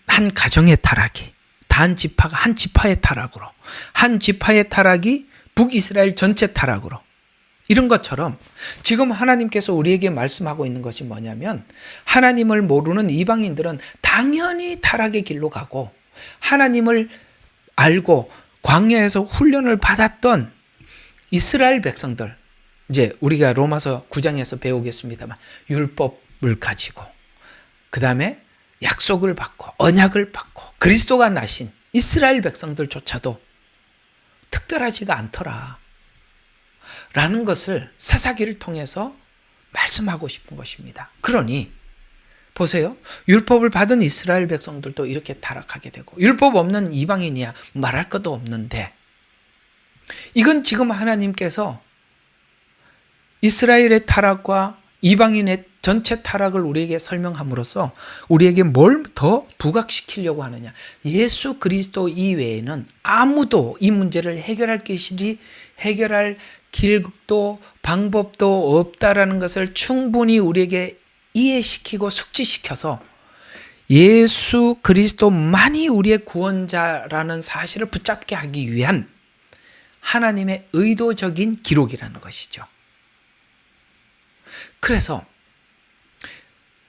한 가정의 타락이, 단지파가 한 지파의 타락으로, 한 지파의 타락이 북이스라엘 전체 타락으로, 이런 것처럼 지금 하나님께서 우리에게 말씀하고 있는 것이 뭐냐면, 하나님을 모르는 이방인들은 당연히 타락의 길로 가고, 하나님을 알고 광야에서 훈련을 받았던 이스라엘 백성들, 이제 우리가 로마서 9장에서 배우겠습니다만, 율법을 가지고 그 다음에 약속을 받고 언약을 받고 그리스도가 나신 이스라엘 백성들조차도 특별하지가 않더라 라는 것을 사사기를 통해서 말씀하고 싶은 것입니다. 그러니 보세요. 율법을 받은 이스라엘 백성들도 이렇게 타락하게 되고, 율법 없는 이방인이야 말할 것도 없는데, 이건 지금 하나님께서 이스라엘의 타락과 이방인의 전체 타락을 우리에게 설명함으로써 우리에게 뭘 더 부각시키려고 하느냐, 예수 그리스도 이외에는 아무도 이 문제를 해결할 길도 방법도 없다라는 것을 충분히 우리에게 이해시키고 숙지시켜서 예수 그리스도만이 우리의 구원자라는 사실을 붙잡게 하기 위한 하나님의 의도적인 기록이라는 것이죠. 그래서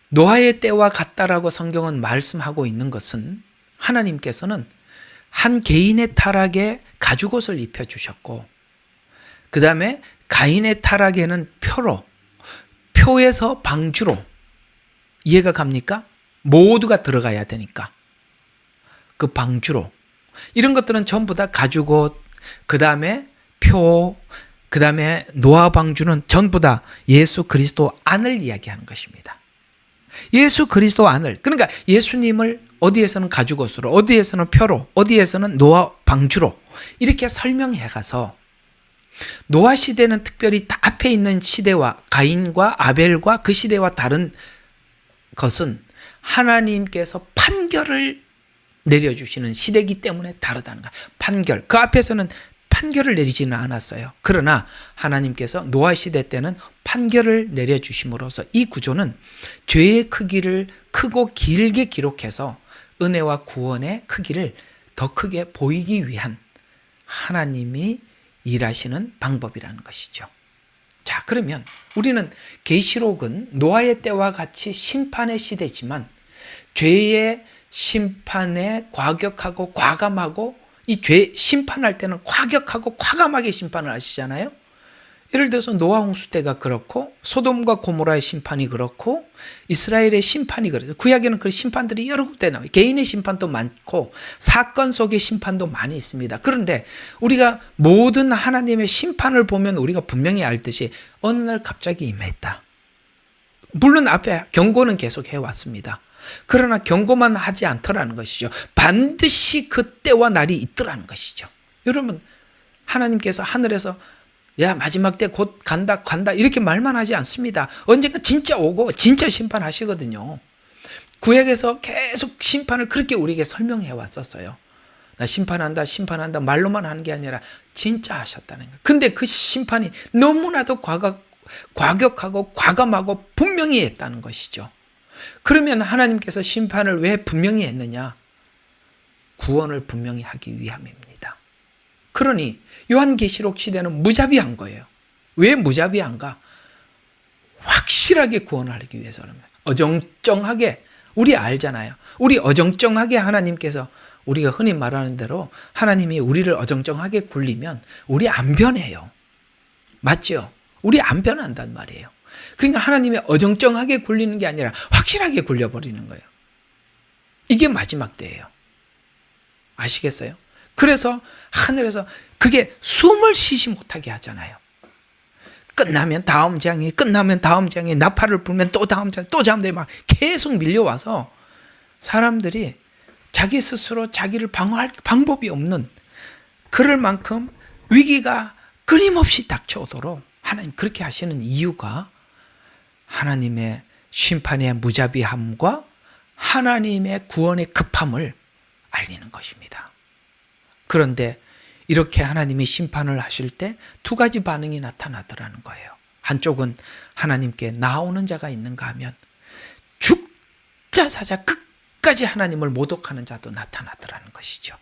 노아의 때와 같다라고 성경은 말씀하고 있는 것은 하나님께서는 한 개인의 타락에 가죽옷을 입혀주셨고, 그 다음에 가인의 타락에는 표에서 방주로, 이해가 갑니까? 모두가 들어가야 되니까 그 방주로, 이런 것들은 전부 다 가죽옷, 그 다음에 그 다음에 노아 방주는 전부 다 예수 그리스도 안을 이야기하는 것입니다. 예수 그리스도 안을, 그러니까 예수님을 어디에서는 가죽옷으로, 어디에서는 표로, 어디에서는 노아 방주로 이렇게 설명해 가서, 노아 시대는 특별히 앞에 있는 시대와 가인과 아벨과 그 시대와 다른 것은 하나님께서 판결을 내려주시는 시대이기 때문에 다르다는 거야. 판결. 그 앞에서는 판결을 내리지는 않았어요. 그러나 하나님께서 노아 시대 때는 판결을 내려주심으로써 이 구조는 죄의 크기를 크고 길게 기록해서 은혜와 구원의 크기를 더 크게 보이기 위한 하나님이 일하시는 방법이라는 것이죠. 자, 그러면 우리는 계시록은 노아의 때와 같이 심판의 시대지만 죄의 심판에 과격하고 과감하고, 이 죄 심판할 때는 과격하고 과감하게 심판을 하시잖아요. 예를 들어서 노아 홍수 때가 그렇고, 소돔과 고모라의 심판이 그렇고, 이스라엘의 심판이 그렇고, 구약에는 그 심판들이 여러 군데 나와요. 개인의 심판도 많고 사건 속의 심판도 많이 있습니다. 그런데 우리가 모든 하나님의 심판을 보면 우리가 분명히 알듯이 어느 날 갑자기 임했다. 물론 앞에 경고는 계속 해왔습니다. 그러나 경고만 하지 않더라는 것이죠. 반드시 그때와 날이 있더라는 것이죠. 여러분, 하나님께서 하늘에서 야, 마지막 때 곧 간다 이렇게 말만 하지 않습니다. 언젠가 진짜 오고 진짜 심판하시거든요. 구약에서 계속 심판을 그렇게 우리에게 설명해 왔었어요. 나 심판한다 말로만 하는 게 아니라 진짜 하셨다는 거예요. 근데 그 심판이 너무나도 과격하고 과감하고 분명히 했다는 것이죠. 그러면 하나님께서 심판을 왜 분명히 했느냐? 구원을 분명히 하기 위함입니다. 그러니 요한계시록 시대는 무자비한 거예요. 왜 무자비한가? 확실하게 구원을 하기 위해서 그러면 어정쩡하게, 우리 알잖아요. 우리 어정쩡하게 하나님께서, 우리가 흔히 말하는 대로 하나님이 우리를 어정쩡하게 굴리면 우리 안 변해요. 맞죠? 우리 안 변한단 말이에요. 그러니까 하나님이 어정쩡하게 굴리는 게 아니라 확실하게 굴려버리는 거예요. 이게 마지막 때예요. 아시겠어요? 그래서 하늘에서 그게 숨을 쉬지 못하게 하잖아요. 끝나면 다음 장이, 나팔을 불면 또 다음 장, 또 다음 장에 막 계속 밀려와서 사람들이 자기 스스로 자기를 방어할 방법이 없는, 그럴 만큼 위기가 끊임없이 닥쳐오도록 하나님 그렇게 하시는 이유가 하나님의 심판의 무자비함과 하나님의 구원의 급함을 알리는 것입니다. 그런데 이렇게 하나님이 심판을 하실 때 두 가지 반응이 나타나더라는 거예요. 한쪽은 하나님께 나오는 자가 있는가 하면 죽자 사자 끝까지 하나님을 모독하는 자도 나타나더라는 것이죠.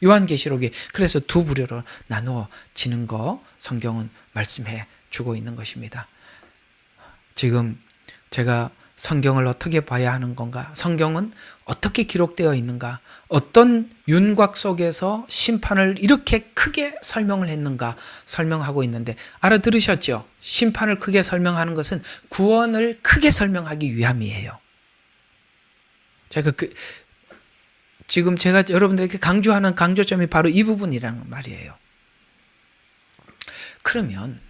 요한계시록이 그래서 두 부류로 나누어지는 거 성경은 말씀해 주고 있는 것입니다. 지금 제가 성경을 어떻게 봐야 하는 건가? 성경은 어떻게 기록되어 있는가? 어떤 윤곽 속에서 심판을 이렇게 크게 설명을 했는가? 설명하고 있는데 알아들으셨죠? 심판을 크게 설명하는 것은 구원을 크게 설명하기 위함이에요. 지금 제가 여러분들에게 강조하는 강조점이 바로 이 부분이라는 말이에요. 그러면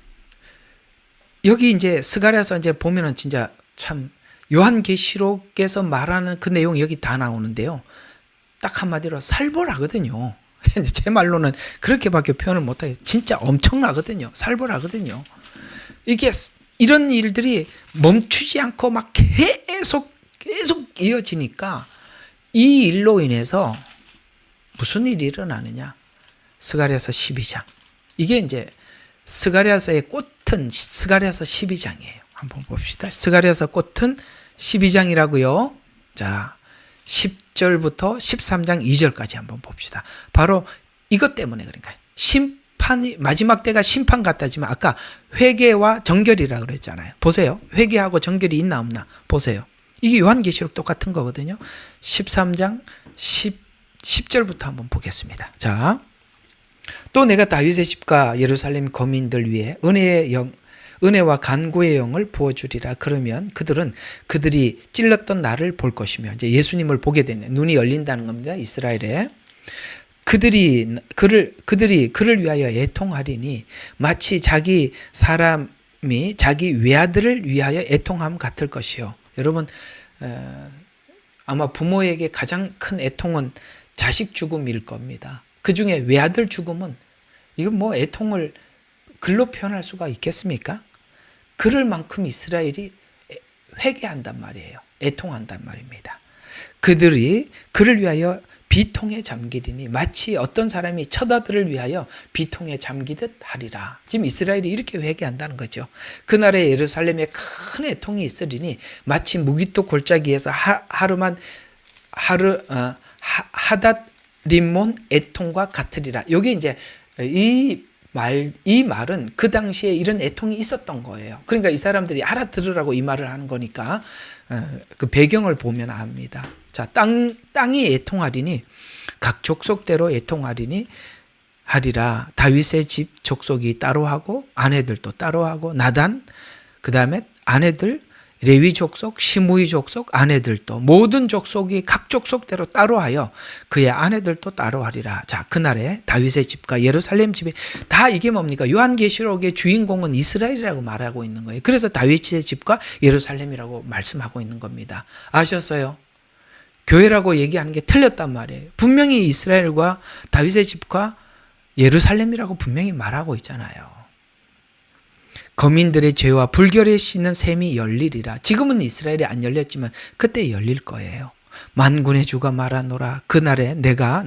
여기 이제 스가랴서 이제 보면은 진짜 참 요한계시록에서 말하는 그 내용이 여기 다 나오는데요. 딱 한마디로 살벌하거든요. 제 말로는 그렇게밖에 표현을 못하겠어요. 진짜 엄청나거든요. 살벌하거든요. 이게 이런 일들이 멈추지 않고 막 계속 이어지니까 이 일로 인해서 무슨 일이 일어나느냐? 스가랴서 12장. 이게 이제 스가랴서의 꽃은 스가랴서 12장이에요. 한번 봅시다. 스가랴서 꽃은 12장이라고요. 자, 10절부터 13장 2절까지 한번 봅시다. 바로 이것 때문에, 그러니까 심판 마지막 때가 심판 같다지만 아까 회개와 정결이라 그랬잖아요. 보세요. 회개하고 정결이 있나 없나 보세요. 이게 요한계시록 똑같은 거거든요. 13장 10절부터 한번 보겠습니다. 자, 또 내가 다윗의 집과 예루살렘 거민들 위에 은혜와 간구의 영을 부어주리라. 그러면 그들이 찔렀던 나를 볼 것이며, 이제 예수님을 보게 되네. 눈이 열린다는 겁니다. 이스라엘에. 그들이 그를 위하여 애통하리니 마치 자기 사람이 자기 외아들을 위하여 애통함 같을 것이요. 여러분, 아마 부모에게 가장 큰 애통은 자식 죽음일 겁니다. 그 중에 외아들 죽음은 이건 뭐 애통을 글로 표현할 수가 있겠습니까? 그럴 만큼 이스라엘이 회개한단 말이에요. 애통한단 말입니다. 그들이 그를 위하여 비통에 잠기리니 마치 어떤 사람이 처자들을 위하여 비통에 잠기듯 하리라. 지금 이스라엘이 이렇게 회개한다는 거죠. 그날에 예루살렘에 큰 애통이 있으리니 마치 무기토 골짜기에서 하닷 림몬 애통과 같으리라. 여기 이제 이 말은 그 당시에 이런 애통이 있었던 거예요. 그러니까 이 사람들이 알아들으라고 이 말을 하는 거니까 그 배경을 보면 압니다. 자, 땅이 애통하리니 각 족속대로 애통하리니 하리라. 다윗의 집 족속이 따로 하고 아내들도 따로 하고 나단, 그 다음에 아내들, 레위 족속, 시므이 족속, 아내들도 모든 족속이 각 족속대로 따로 하여 그의 아내들도 따로 하리라. 자, 그날에 다윗의 집과 예루살렘 집이 다 이게 뭡니까? 요한계시록의 주인공은 이스라엘이라고 말하고 있는 거예요. 그래서 다윗의 집과 예루살렘이라고 말씀하고 있는 겁니다. 아셨어요? 교회라고 얘기하는 게 틀렸단 말이에요. 분명히 이스라엘과 다윗의 집과 예루살렘이라고 분명히 말하고 있잖아요. 거민들의 죄와 불결에 씻는 셈이 열리리라. 지금은 이스라엘이 안 열렸지만 그때 열릴 거예요. 만군의 주가 말하노라. 그날에 내가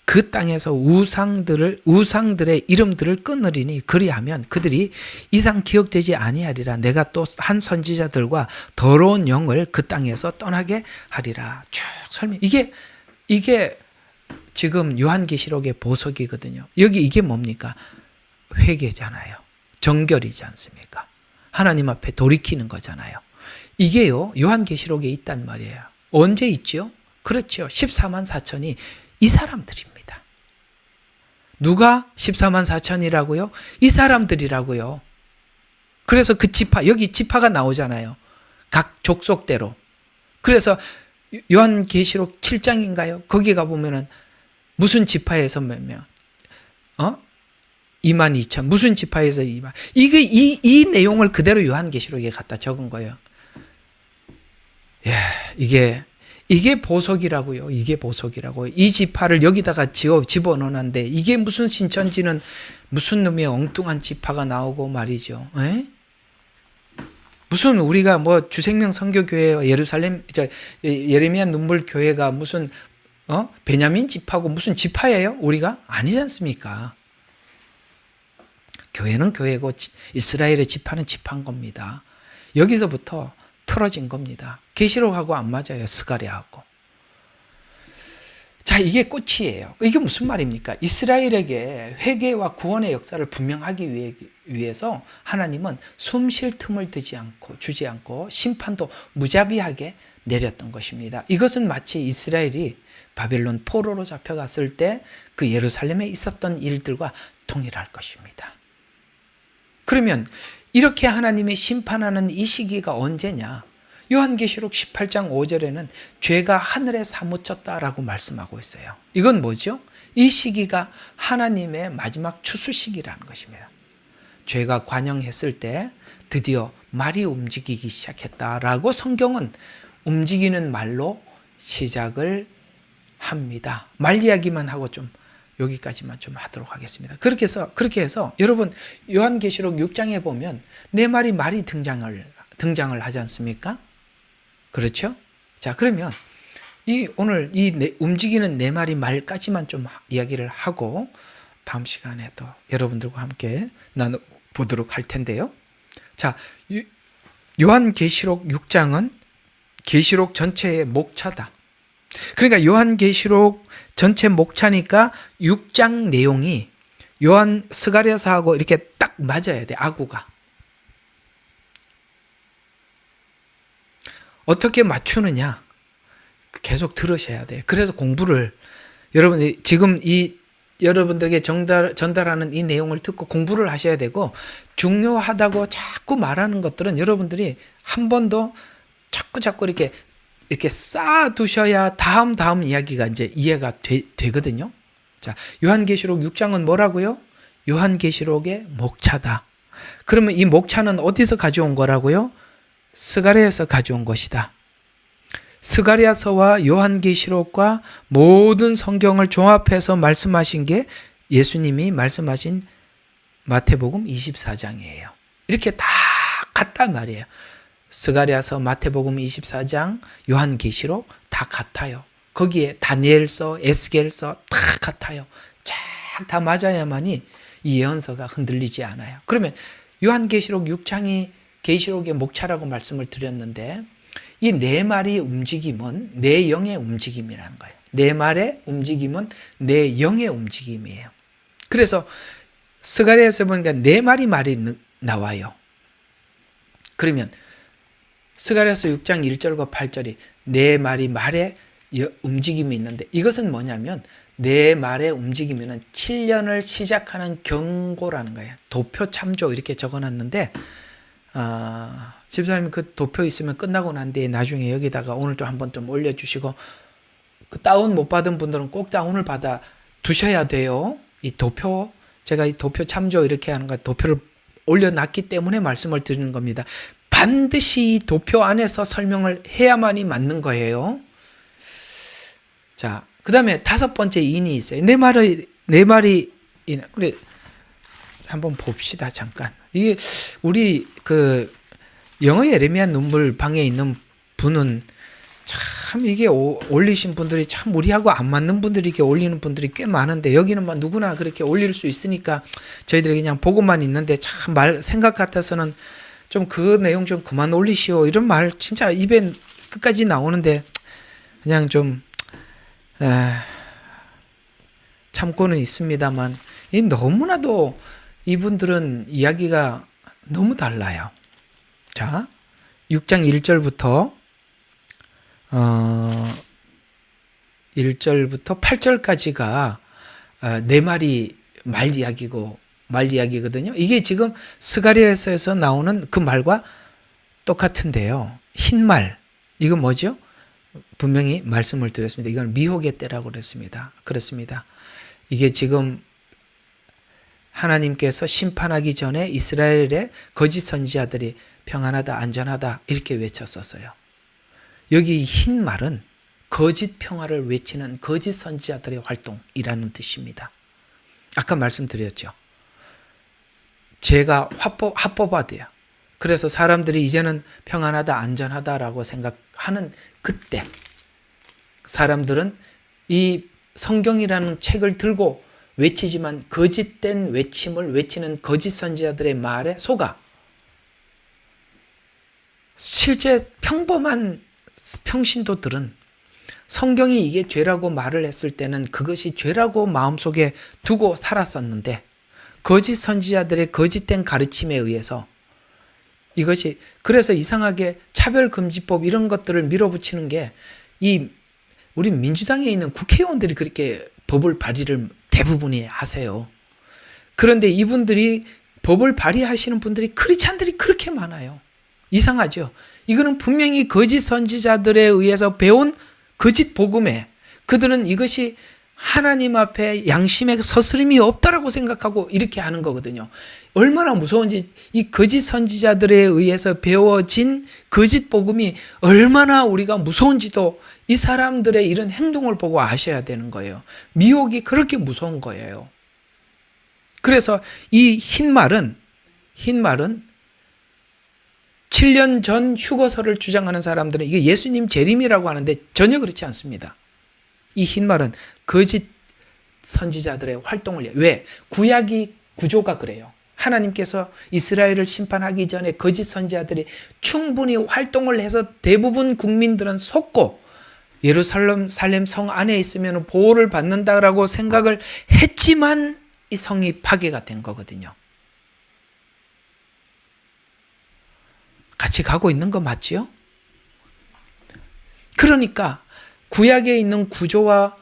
그 땅에서 우상들의 이름들을 끊으리니 그리하면 그들이 이상 기억되지 아니하리라. 내가 또 한 선지자들과 더러운 영을 그 땅에서 떠나게 하리라. 쭉 설명. 이게 지금 요한계시록의 보석이거든요. 여기 이게 뭡니까? 회개잖아요. 정결이지 않습니까? 하나님 앞에 돌이키는 거잖아요. 이게요, 요한계시록에 있단 말이에요. 언제 있죠? 그렇죠. 14만 4천이 이 사람들입니다. 누가 14만 4천이라고요? 이 사람들이라고요. 그래서 그 지파, 여기 지파가 나오잖아요. 각 족속대로. 그래서 요한계시록 7장인가요? 거기 가보면은 무슨 지파에서 몇 명? 22,000. 무슨 지파에서 2만. 이 내용을 그대로 요한계시록에 갖다 적은 거예요. 예, 이게 보석이라고요. 이게 보석이라고. 이 지파를 여기다가 집어넣었는데 이게 무슨 신천지는 무슨 놈의 엉뚱한 지파가 나오고 말이죠. 에? 무슨 우리가 뭐 주생명 선교교회 예루살렘 예레미야 눈물 교회가 무슨 베냐민 지파고 무슨 지파예요? 우리가 아니지 않습니까? 교회는 교회고 이스라엘의 지파는 지파인 겁니다. 여기서부터 틀어진 겁니다. 계시록하고 안 맞아요. 스가랴하고. 자, 이게 꽃이에요. 이게 무슨 말입니까? 이스라엘에게 회개와 구원의 역사를 분명하기 위해서 하나님은 숨 쉴 틈을 주지 않고 심판도 무자비하게 내렸던 것입니다. 이것은 마치 이스라엘이 바벨론 포로로 잡혀갔을 때 그 예루살렘에 있었던 일들과 동일할 것입니다. 그러면 이렇게 하나님이 심판하는 이 시기가 언제냐? 요한계시록 18장 5절에는 죄가 하늘에 사무쳤다라고 말씀하고 있어요. 이건 뭐죠? 이 시기가 하나님의 마지막 추수 시기라는 것입니다. 죄가 관영했을 때 드디어 말이 움직이기 시작했다라고 성경은 움직이는 말로 시작을 합니다. 말 이야기만 하고 좀 여기까지만 좀 하도록 하겠습니다. 그렇게 해서 여러분 요한계시록 6장에 보면 네 마리 말이 등장을 하지 않습니까? 그렇죠? 자, 그러면 오늘 움직이는 네 마리 말까지만 좀 이야기를 하고 다음 시간에 또 여러분들과 함께 나눠보도록 할 텐데요. 자, 요한계시록 6장은 계시록 전체의 목차다. 그러니까 요한계시록 전체 목차니까 6장 내용이 요한 스가랴서하고 이렇게 딱 맞아야 돼. 아구가. 어떻게 맞추느냐? 계속 들으셔야 돼. 그래서 공부를 여러분 지금 이 여러분들에게 전달하는 이 내용을 듣고 공부를 하셔야 되고, 중요하다고 자꾸 말하는 것들은 여러분들이 한 번 더 자꾸 이렇게 쌓아두셔야 다음 이야기가 이제 이해가 되거든요. 자, 요한계시록 6장은 뭐라고요? 요한계시록의 목차다. 그러면 이 목차는 어디서 가져온 거라고요? 스가랴에서 가져온 것이다. 스가랴서와 요한계시록과 모든 성경을 종합해서 말씀하신 게 예수님이 말씀하신 마태복음 24장이에요. 이렇게 다 같단 말이에요. 스가랴서, 마태복음 24장, 요한계시록 다 같아요. 거기에 다니엘서, 에스겔서 다 같아요. 쫙 다 맞아야만이 이 예언서가 흔들리지 않아요. 그러면 요한계시록 6장이 계시록의 목차라고 말씀을 드렸는데, 이 네 말의 움직임은 내 영의 움직임이라는 거예요. 네 말의 움직임은 내 영의 움직임이에요. 그래서 스가랴에서 보니까 네 말이 나와요. 그러면 스가랴서 6장 1절과 8절이 네 말이 말의 움직임이 있는데, 이것은 뭐냐면 네 말의 움직임에는 7년을 시작하는 경고라는 거예요. 도표 참조 이렇게 적어놨는데, 집사님 그 도표 있으면 끝나고 난 뒤에 나중에 여기다가 오늘 좀 한번 좀 올려주시고, 그 다운 못 받은 분들은 꼭 다운을 받아 두셔야 돼요. 이 도표, 제가 이 도표 참조 이렇게 하는 거 도표를 올려놨기 때문에 말씀을 드리는 겁니다. 반드시 이 도표 안에서 설명을 해야만이 맞는 거예요. 자, 그 다음에 다섯 번째 인이 있어요. 네 말이 우리 한번 봅시다. 잠깐. 이게 우리 그 영어 예레미야 눈물 방에 있는 분은 참 이게 올리신 분들이 참 우리하고 안 맞는 분들이 이렇게 올리는 분들이 꽤 많은데, 여기는 막 누구나 그렇게 올릴 수 있으니까 저희들이 그냥 보고만 있는데, 참 생각 같아서는 좀 그 내용 좀 그만 올리시오 이런 말 진짜 입에 끝까지 나오는데 그냥 좀 참고는 있습니다만, 너무나도 이분들은 이야기가 너무 달라요. 자, 6장 1절부터 1절부터 8절까지가 네 마리 말 이야기거든요. 이게 지금 스가랴에서 나오는 그 말과 똑같은데요. 흰 말, 이건 뭐죠? 분명히 말씀을 드렸습니다. 이건 미혹의 때라고 그랬습니다. 이게 지금 하나님께서 심판하기 전에 이스라엘의 거짓 선지자들이 평안하다, 안전하다 이렇게 외쳤었어요. 여기 흰 말은 거짓 평화를 외치는 거짓 선지자들의 활동이라는 뜻입니다. 아까 말씀드렸죠. 죄가 합법화돼요. 그래서 사람들이 이제는 평안하다, 안전하다라고 생각하는 그때 사람들은 이 성경이라는 책을 들고 외치지만 거짓된 외침을 외치는 거짓 선지자들의 말에 속아 실제 평범한 평신도들은 성경이 이게 죄라고 말을 했을 때는 그것이 죄라고 마음속에 두고 살았었는데, 거짓 선지자들의 거짓된 가르침에 의해서 이것이, 그래서 이상하게 차별금지법 이런 것들을 밀어붙이는 게 우리 민주당에 있는 국회의원들이 그렇게 법을 발의를 대부분이 하세요. 그런데 이분들이 법을 발의하시는 분들이 크리스찬들이 그렇게 많아요. 이상하죠. 이거는 분명히 거짓 선지자들에 의해서 배운 거짓 복음에 그들은 이것이 하나님 앞에 양심에 서스름이 없다라고 생각하고 이렇게 하는 거거든요. 얼마나 무서운지, 이 거짓 선지자들에 의해서 배워진 거짓 복음이 얼마나 우리가 무서운지도 이 사람들의 이런 행동을 보고 아셔야 되는 거예요. 미혹이 그렇게 무서운 거예요. 그래서 이 흰 말은 7년 전 휴거설을 주장하는 사람들은 이게 예수님 재림이라고 하는데 전혀 그렇지 않습니다. 이 흰 말은 거짓 선지자들의 활동을, 왜? 구약이 구조가 그래요. 하나님께서 이스라엘을 심판하기 전에 거짓 선지자들이 충분히 활동을 해서 대부분 국민들은 속고 예루살렘 성 안에 있으면 보호를 받는다라고 생각을 했지만 이 성이 파괴가 된 거거든요. 같이 가고 있는 거 맞지요? 그러니까 구약에 있는 구조와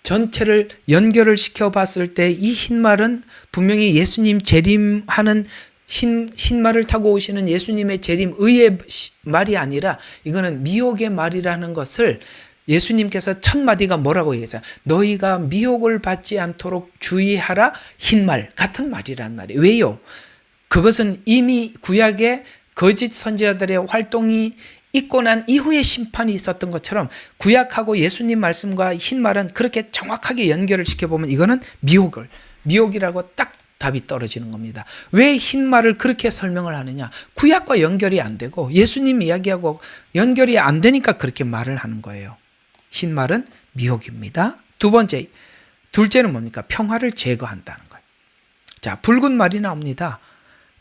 전체를 연결을 시켜봤을 때 이 흰말은 분명히 예수님 재림하는 흰말을 타고 오시는 예수님의 재림의 말이 아니라 이거는 미혹의 말이라는 것을 예수님께서 첫 마디가 뭐라고 얘기했어요? 너희가 미혹을 받지 않도록 주의하라. 흰말 같은 말이란 말이에요. 왜요? 그것은 이미 구약의 거짓 선지자들의 활동이 있고 난 이후에 심판이 있었던 것처럼 구약하고 예수님 말씀과 흰말은 그렇게 정확하게 연결을 시켜보면 이거는 미혹이라고 딱 답이 떨어지는 겁니다. 왜 흰말을 그렇게 설명을 하느냐? 구약과 연결이 안 되고 예수님 이야기하고 연결이 안 되니까 그렇게 말을 하는 거예요. 흰말은 미혹입니다. 둘째는 뭡니까? 평화를 제거한다는 거예요. 자, 붉은 말이 나옵니다.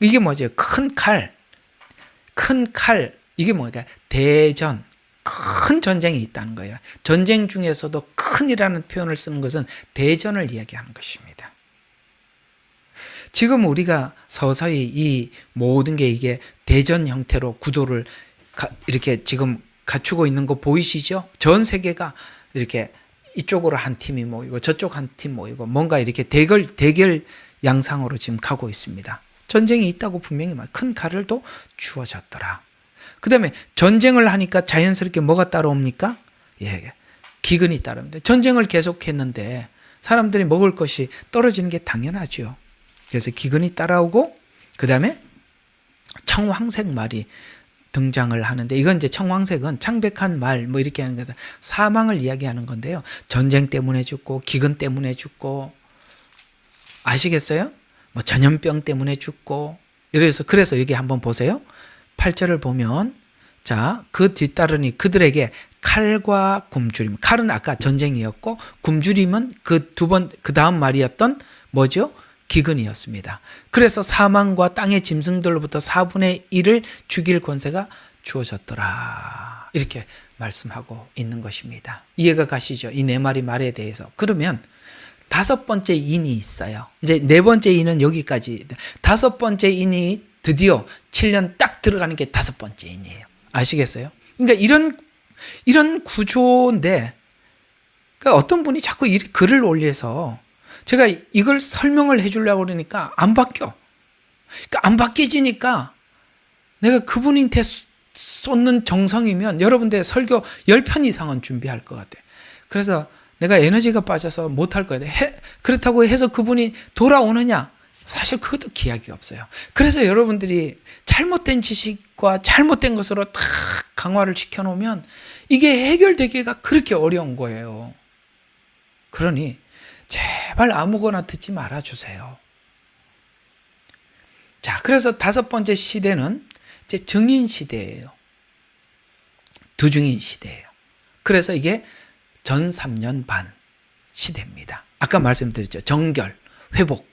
이게 뭐죠? 큰 칼. 이게 뭐니까 대전, 큰 전쟁이 있다는 거예요. 전쟁 중에서도 큰이라는 표현을 쓰는 것은 대전을 이야기하는 것입니다. 지금 우리가 서서히 이 모든 게 이게 대전 형태로 구도를 이렇게 지금 갖추고 있는 거 보이시죠? 전 세계가 이렇게 이쪽으로 한 팀이 모이고 저쪽 한 팀 모이고 뭔가 이렇게 대결 양상으로 지금 가고 있습니다. 전쟁이 있다고 분명히 큰 칼을 또 주어졌더라. 그 다음에 전쟁을 하니까 자연스럽게 뭐가 따라옵니까? 예, 기근이 따라옵니다. 전쟁을 계속했는데 사람들이 먹을 것이 떨어지는 게 당연하죠. 그래서 기근이 따라오고 그 다음에 청황색 말이 등장을 하는데 이건 이제 청황색은 창백한 말 뭐 이렇게 하는 것은 사망을 이야기하는 건데요. 전쟁 때문에 죽고 기근 때문에 죽고 아시겠어요? 뭐 전염병 때문에 죽고 그래서 여기 한번 보세요. 8절을 보면 자, 그 뒤따르니 그들에게 칼과 굶주림. 칼은 아까 전쟁이었고 굶주림은 그 다음 말이었던 뭐죠? 기근이었습니다. 그래서 사망과 땅의 짐승들로부터 4분의 1을 죽일 권세가 주어졌더라. 이렇게 말씀하고 있는 것입니다. 이해가 가시죠? 이 네 마리 말에 대해서. 그러면 다섯 번째 인이 있어요. 이제 네 번째 인은 여기까지. 다섯 번째 인이 드디어 7년 딱 들어가는 게 다섯 번째 인이에요. 아시겠어요? 그러니까 이런 구조인데 그러니까 어떤 분이 자꾸 글을 올려서 제가 이걸 설명을 해주려고 그러니까 안 바뀌어. 그러니까 안 바뀌지니까 내가 그분한테 쏟는 정성이면 여러분들 설교 10편 이상은 준비할 것 같아. 그래서 내가 에너지가 빠져서 못할 거야. 그렇다고 해서 그분이 돌아오느냐? 사실 그것도 기약이 없어요. 그래서 여러분들이 잘못된 지식과 잘못된 것으로 탁 강화를 시켜놓으면 이게 해결되기가 그렇게 어려운 거예요. 그러니 제발 아무거나 듣지 말아주세요. 자, 그래서 다섯 번째 시대는 이제 증인 시대예요. 두중인 시대예요. 그래서 이게 전 3년 반 시대입니다. 아까 말씀드렸죠. 정결, 회복.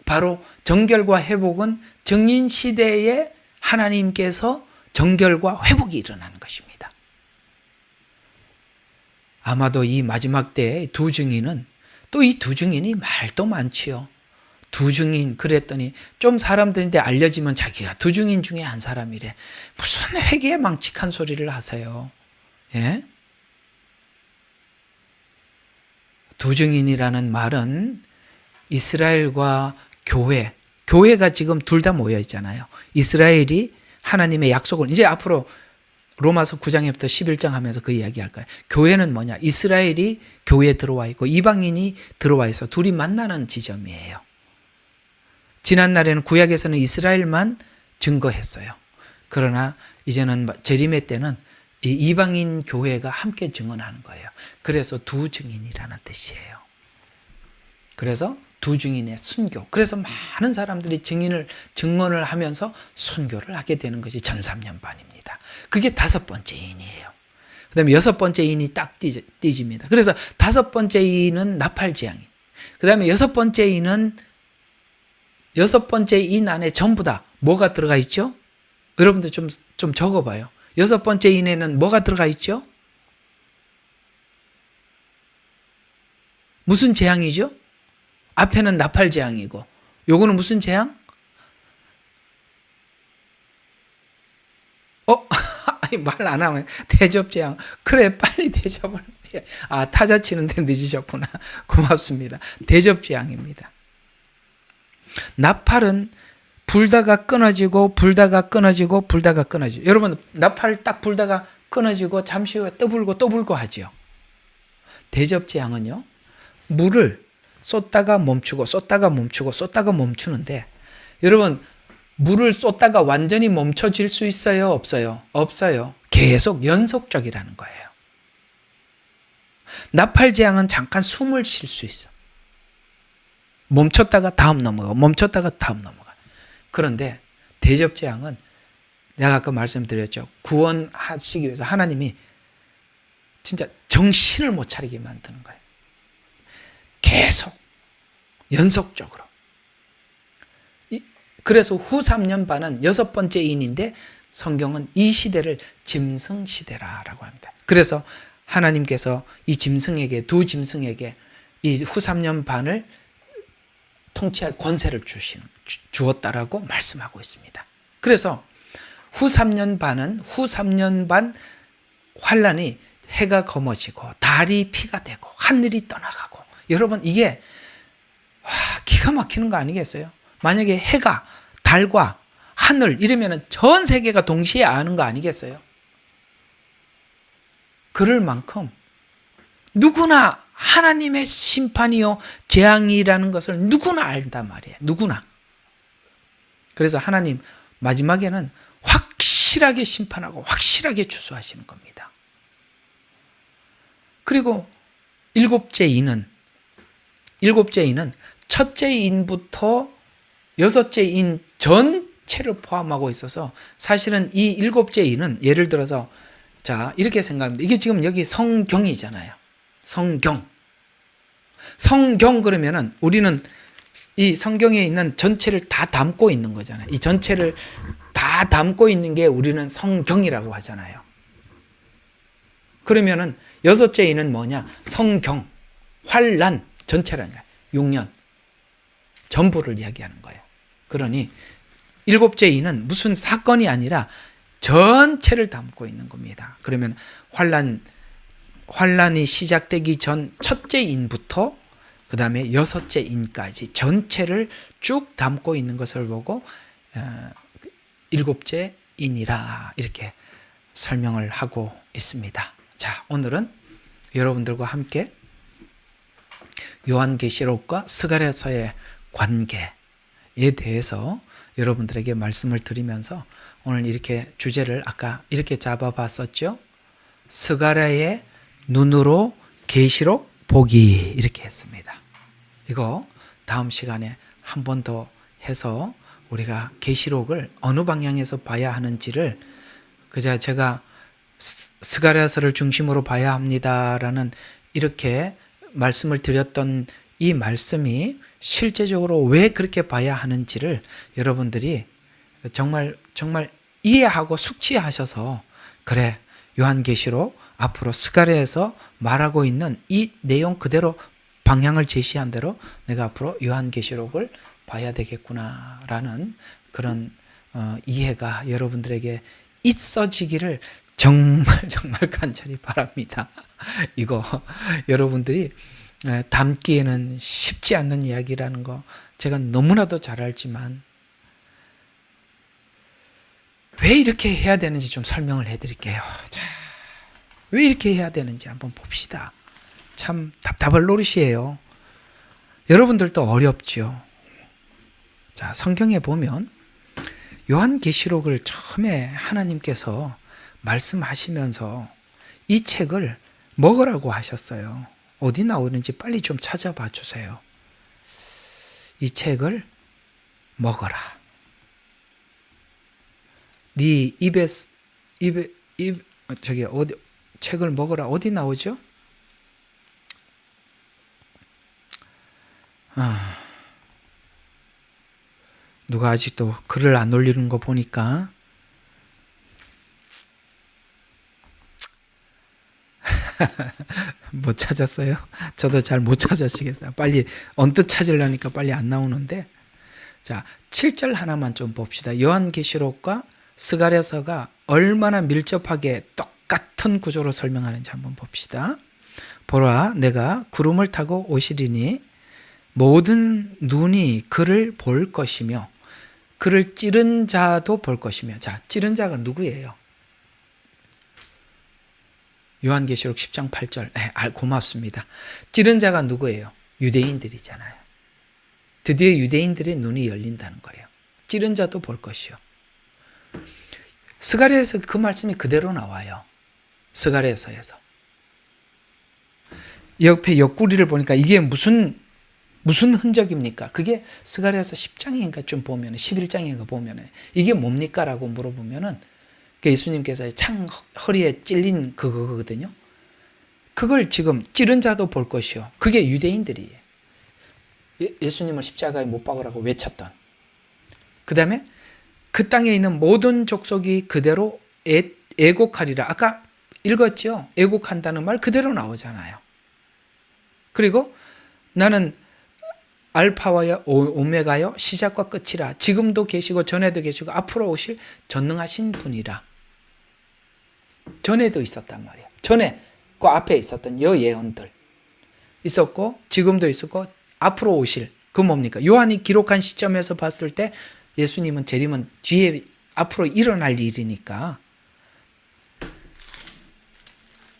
바로 정결과 회복은 증인 시대에 하나님께서 정결과 회복이 일어나는 것입니다. 아마도 이 마지막 때의 두 증인은 또 이 두 증인이 말도 많지요. 두 증인 그랬더니 좀 사람들인데 알려지면 자기가 두 증인 중에 한 사람이래. 무슨 회개에 망측한 소리를 하세요. 예? 두 증인이라는 말은 이스라엘과 교회가 지금 둘 다 모여 있잖아요. 이스라엘이 하나님의 약속을 이제 앞으로 로마서 9장부터 11장 하면서 그 이야기할 거예요. 교회는 뭐냐? 이스라엘이 교회에 들어와 있고 이방인이 들어와 있어 둘이 만나는 지점이에요. 지난날에는 구약에서는 이스라엘만 증거했어요. 그러나 이제는 재림의 때는 이 이방인 교회가 함께 증언하는 거예요. 그래서 두 증인이라는 뜻이에요. 그래서 두 증인의 순교. 그래서 많은 사람들이 증언을 하면서 순교를 하게 되는 것이 전 3년 반입니다. 그게 다섯 번째 인이에요. 그 다음에 여섯 번째 인이 딱 띠집니다. 그래서 다섯 번째 인은 나팔지향이. 그 다음에 여섯 번째 인은 여섯 번째 인 안에 전부 다 뭐가 들어가 있죠? 여러분들 좀 적어봐요. 여섯 번째 인에는 뭐가 들어가 있죠? 무슨 재앙이죠? 앞에는 나팔 재앙이고 요거는 무슨 재앙? 말 안 하면 대접 재앙. 그래, 빨리 대접을. 타자 치는데 늦으셨구나. 고맙습니다. 대접 재앙입니다. 나팔은 불다가 끊어지고 불다가 끊어지고 불다가 끊어지고. 여러분, 나팔을 딱 불다가 끊어지고 잠시 후에 또 불고 하지요. 대접 재앙은요, 물을 쏟다가 멈추고 쏟다가 멈추고 쏟다가 멈추는데, 여러분, 물을 쏟다가 완전히 멈춰질 수 있어요? 없어요? 없어요. 계속 연속적이라는 거예요. 나팔 재앙은 잠깐 숨을 쉴 수 있어. 멈췄다가 다음 넘어가, 멈췄다가 다음 넘어가. 그런데 대접 재앙은 내가 아까 말씀드렸죠. 구원하시기 위해서 하나님이 진짜 정신을 못 차리게 만드는 거예요. 계속 연속적으로. 그래서 후 3년 반은 6번째 인인데 성경은 이 시대를 짐승 시대라고 합니다. 그래서 하나님께서 이 짐승에게, 두 짐승에게 이 후 3년 반을 통치할 권세를 주었다라고 말씀하고 있습니다. 그래서 후 3년 반 환란이 해가 검어지고 달이 피가 되고 하늘이 떠나가고. 여러분, 이게 기가 막히는 거 아니겠어요? 만약에 해가 달과 하늘 이러면 전 세계가 동시에 아는 거 아니겠어요? 그럴 만큼 누구나 하나님의 심판이요 재앙이라는 것을 누구나 안단 말이에요. 누구나. 그래서 하나님 마지막에는 확실하게 심판하고 확실하게 주수하시는 겁니다. 그리고 일곱째 인은 첫째 인부터 여섯째 인 전체를 포함하고 있어서, 사실은 이 일곱째 인은 예를 들어서 자 이렇게 생각합니다. 이게 지금 여기 성경이잖아요. 성경 그러면은 우리는 이 성경에 있는 전체를 다 담고 있는 거잖아요. 이 전체를 다 담고 있는 게 우리는 성경이라고 하잖아요. 그러면은 여섯째 인은 뭐냐? 성경, 환란 전체라는 거예요. 6년 전부를 이야기하는 거예요. 그러니 일곱째 인은 무슨 사건이 아니라 전체를 담고 있는 겁니다. 그러면 환란이 시작되기 전 첫째 인부터 그 다음에 여섯째 인까지 전체를 쭉 담고 있는 것을 보고 일곱째 인이라 이렇게 설명을 하고 있습니다. 자, 오늘은 여러분들과 함께 요한계시록과 스가랴서의 관계에 대해서 여러분들에게 말씀을 드리면서 오늘 이렇게 주제를 아까 이렇게 잡아봤었죠. 스가랴의 눈으로 계시록 보기 이렇게 했습니다. 이거 다음 시간에 한 번 더 해서 우리가 계시록을 어느 방향에서 봐야 하는지를 그저 제가 스가랴서를 중심으로 봐야 합니다라는 이렇게 말씀을 드렸던 이 말씀이 실제적으로 왜 그렇게 봐야 하는지를 여러분들이 정말 이해하고 숙지하셔서 그래 요한계시록 앞으로 스가랴에서 말하고 있는 이 내용 그대로 방향을 제시한 대로 내가 앞으로 요한계시록을 봐야 되겠구나라는 그런 이해가 여러분들에게 있어지기를 정말 간절히 바랍니다. 이거 여러분들이 담기에는 쉽지 않는 이야기라는 거 제가 너무나도 잘 알지만 왜 이렇게 해야 되는지 좀 설명을 해드릴게요. 자, 왜 이렇게 해야 되는지 한번 봅시다. 참 답답할 노릇이에요. 여러분들도 어렵죠. 자, 성경에 보면 요한계시록을 처음에 하나님께서 말씀하시면서 이 책을 먹으라고 하셨어요. 어디 나오는지 빨리 좀 찾아봐 주세요. 이 책을 먹어라. 네 입에 저기 어디 책을 먹어라. 어디 나오죠? 누가 아직도 글을 안 올리는 거 보니까 못 찾았어요? 저도 잘 못 찾으시겠어요. 빨리 언뜻 찾으려니까 빨리 안 나오는데. 자, 7절 하나만 좀 봅시다. 요한계시록과 스가랴서가 얼마나 밀접하게 똑같은 구조로 설명하는지 한번 봅시다. 보라, 내가 구름을 타고 오시리니 모든 눈이 그를 볼 것이며 그를 찌른 자도 볼 것이며. 자, 찌른 자가 누구예요? 요한계시록 10장 8절. 고맙습니다. 찌른 자가 누구예요? 유대인들이잖아요. 드디어 유대인들의 눈이 열린다는 거예요. 찌른 자도 볼 것이요. 스가랴에서 그 말씀이 그대로 나와요. 스가랴서에서. 옆에 옆구리를 보니까 이게 무슨 흔적입니까? 그게 스가랴서 10장인가 좀 보면, 11장인가 보면 이게 뭡니까? 라고 물어보면은 예수님께서 창 허리에 찔린 그거거든요. 그걸 지금 찌른 자도 볼 것이요. 그게 유대인들이에요. 예수님을 십자가에 못 박으라고 외쳤던. 그 다음에 그 땅에 있는 모든 족속이 그대로 애곡하리라. 아까 읽었죠? 애곡한다는 말 그대로 나오잖아요. 그리고 나는 알파와 오메가요, 시작과 끝이라. 지금도 계시고 전에도 계시고 앞으로 오실 전능하신 분이라. 전에도 있었단 말이에요. 전에 그 앞에 있었던 예언들 있었고 지금도 있었고 앞으로 오실. 그 뭡니까? 요한이 기록한 시점에서 봤을 때 예수님은 재림은 뒤에 앞으로 일어날 일이니까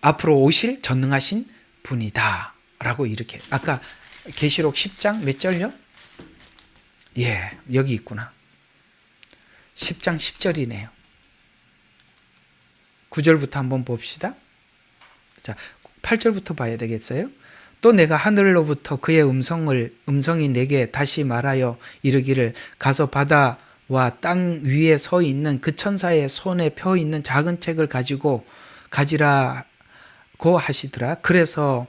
앞으로 오실 전능하신 분이다 라고 이렇게. 아까 계시록 10장 몇 절요? 예, 여기 있구나. 10장 10절이네요. 9절부터 한번 봅시다. 자, 8절부터 봐야 되겠어요? 또 내가 하늘로부터 그의 음성이 내게 다시 말하여 이르기를 가서 바다와 땅 위에 서 있는 그 천사의 손에 펴 있는 작은 책을 가지라고 하시더라. 그래서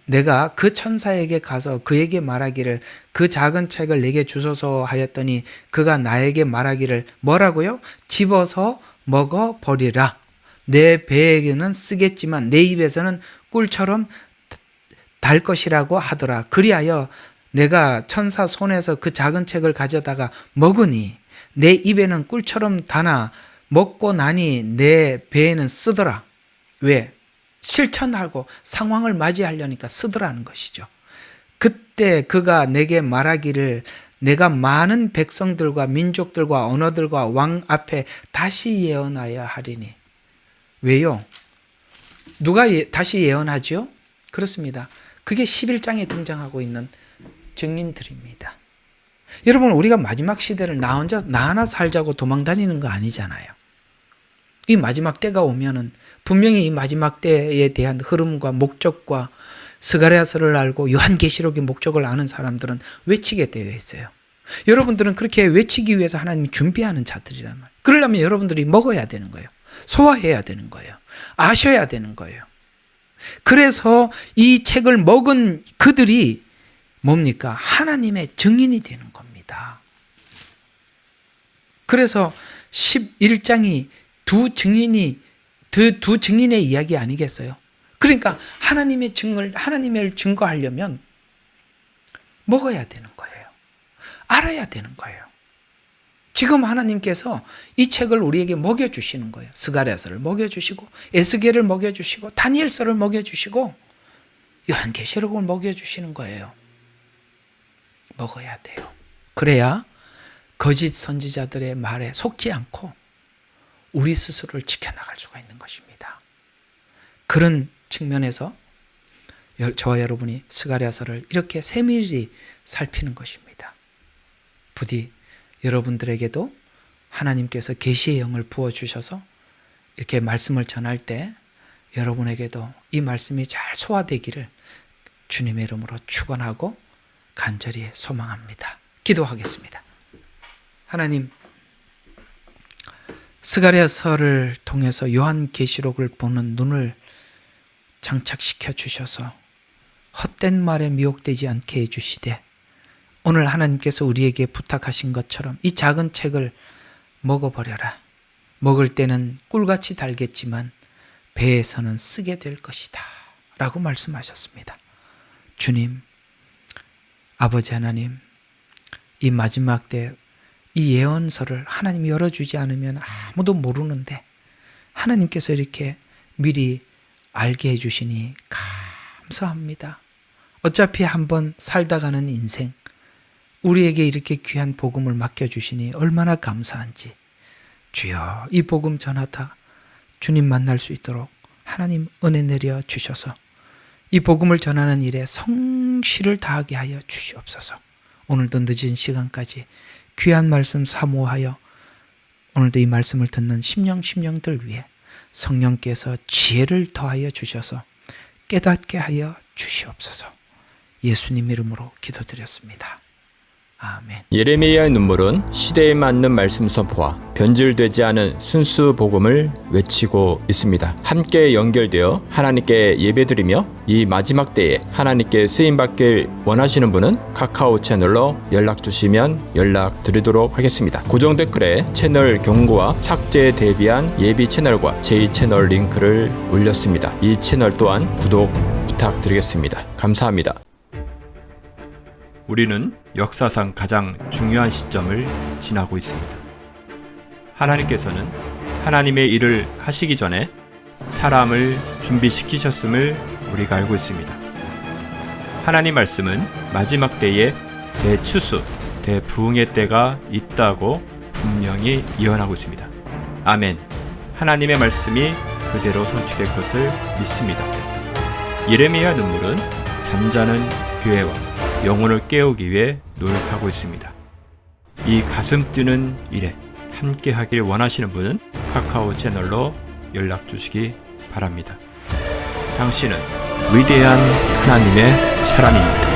내가 그 천사에게 가서 그에게 말하기를 그 작은 책을 내게 주소서 하였더니 그가 나에게 말하기를 뭐라고요? 집어서 먹어버리라. 내 배에게는 쓰겠지만 내 입에서는 꿀처럼 달 것이라고 하더라. 그리하여 내가 천사 손에서 그 작은 책을 가져다가 먹으니 내 입에는 꿀처럼 다나 먹고 나니 내 배에는 쓰더라. 왜? 실천하고 상황을 맞이하려니까 쓰더라는 것이죠. 그때 그가 내게 말하기를 내가 많은 백성들과 민족들과 언어들과 왕 앞에 다시 예언하여 하리니. 왜요? 누가 다시 예언하죠? 그렇습니다. 그게 11장에 등장하고 있는 증인들입니다. 여러분, 우리가 마지막 시대를 나 하나 살자고 도망다니는 거 아니잖아요. 이 마지막 때가 오면은 분명히 이 마지막 때에 대한 흐름과 목적과 스가랴서를 알고 요한계시록의 목적을 아는 사람들은 외치게 되어 있어요. 여러분들은 그렇게 외치기 위해서 하나님이 준비하는 자들이란 말이에요. 그러려면 여러분들이 먹어야 되는 거예요. 소화해야 되는 거예요. 아셔야 되는 거예요. 그래서 이 책을 먹은 그들이 뭡니까? 하나님의 증인이 되는 겁니다. 그래서 11장이 두 증인의 이야기 아니겠어요? 그러니까 하나님을 증거하려면 먹어야 되는 거예요. 알아야 되는 거예요. 지금 하나님께서 이 책을 우리에게 먹여주시는 거예요. 스가랴서를 먹여주시고 에스겔을 먹여주시고 다니엘서를 먹여주시고 요한계시록을 먹여주시는 거예요. 먹어야 돼요. 그래야 거짓 선지자들의 말에 속지 않고 우리 스스로를 지켜나갈 수가 있는 것입니다. 그런 측면에서 저와 여러분이 스가랴서를 이렇게 세밀히 살피는 것입니다. 부디 여러분들에게도 하나님께서 계시의 영을 부어주셔서 이렇게 말씀을 전할 때 여러분에게도 이 말씀이 잘 소화되기를 주님의 이름으로 축원하고 간절히 소망합니다. 기도하겠습니다. 하나님, 스가랴서를 통해서 요한계시록을 보는 눈을 장착시켜 주셔서 헛된 말에 미혹되지 않게 해주시되 오늘 하나님께서 우리에게 부탁하신 것처럼 이 작은 책을 먹어버려라. 먹을 때는 꿀같이 달겠지만 배에서는 쓰게 될 것이다 라고 말씀하셨습니다. 주님, 아버지 하나님, 이 마지막 때 이 예언서를 하나님이 열어주지 않으면 아무도 모르는데 하나님께서 이렇게 미리 알게 해주시니 감사합니다. 어차피 한번 살다 가는 인생, 우리에게 이렇게 귀한 복음을 맡겨주시니 얼마나 감사한지. 주여, 이 복음 전하다 주님 만날 수 있도록 하나님 은혜 내려 주셔서 이 복음을 전하는 일에 성실을 다하게 하여 주시옵소서. 오늘도 늦은 시간까지 귀한 말씀 사모하여 오늘도 이 말씀을 듣는 심령들 위해 성령께서 지혜를 더하여 주셔서 깨닫게 하여 주시옵소서. 예수님 이름으로 기도드렸습니다. 아멘. 예레미야의 눈물은 시대에 맞는 말씀 선포와 변질되지 않은 순수 복음을 외치고 있습니다. 함께 연결되어 하나님께 예배드리며 이 마지막 때에 하나님께 쓰임받길 원하시는 분은 카카오 채널로 연락 주시면 연락드리도록 하겠습니다. 고정 댓글에 채널 경고와 착제에 대비한 예비 채널과 제2채널 링크를 올렸습니다. 이 채널 또한 구독 부탁드리겠습니다. 감사합니다. 우리는 역사상 가장 중요한 시점을 지나고 있습니다. 하나님께서는 하나님의 일을 하시기 전에 사람을 준비시키셨음을 우리가 알고 있습니다. 하나님 말씀은 마지막 때에 대추수, 대부흥의 때가 있다고 분명히 예언하고 있습니다. 아멘. 하나님의 말씀이 그대로 성취될 것을 믿습니다. 예레미야 눈물은 잠자는 교회와 영혼을 깨우기 위해 노력하고 있습니다. 이 가슴 뛰는 일에 함께 하길 원하시는 분은 카카오 채널로 연락 주시기 바랍니다. 당신은 위대한 하나님의 사람입니다.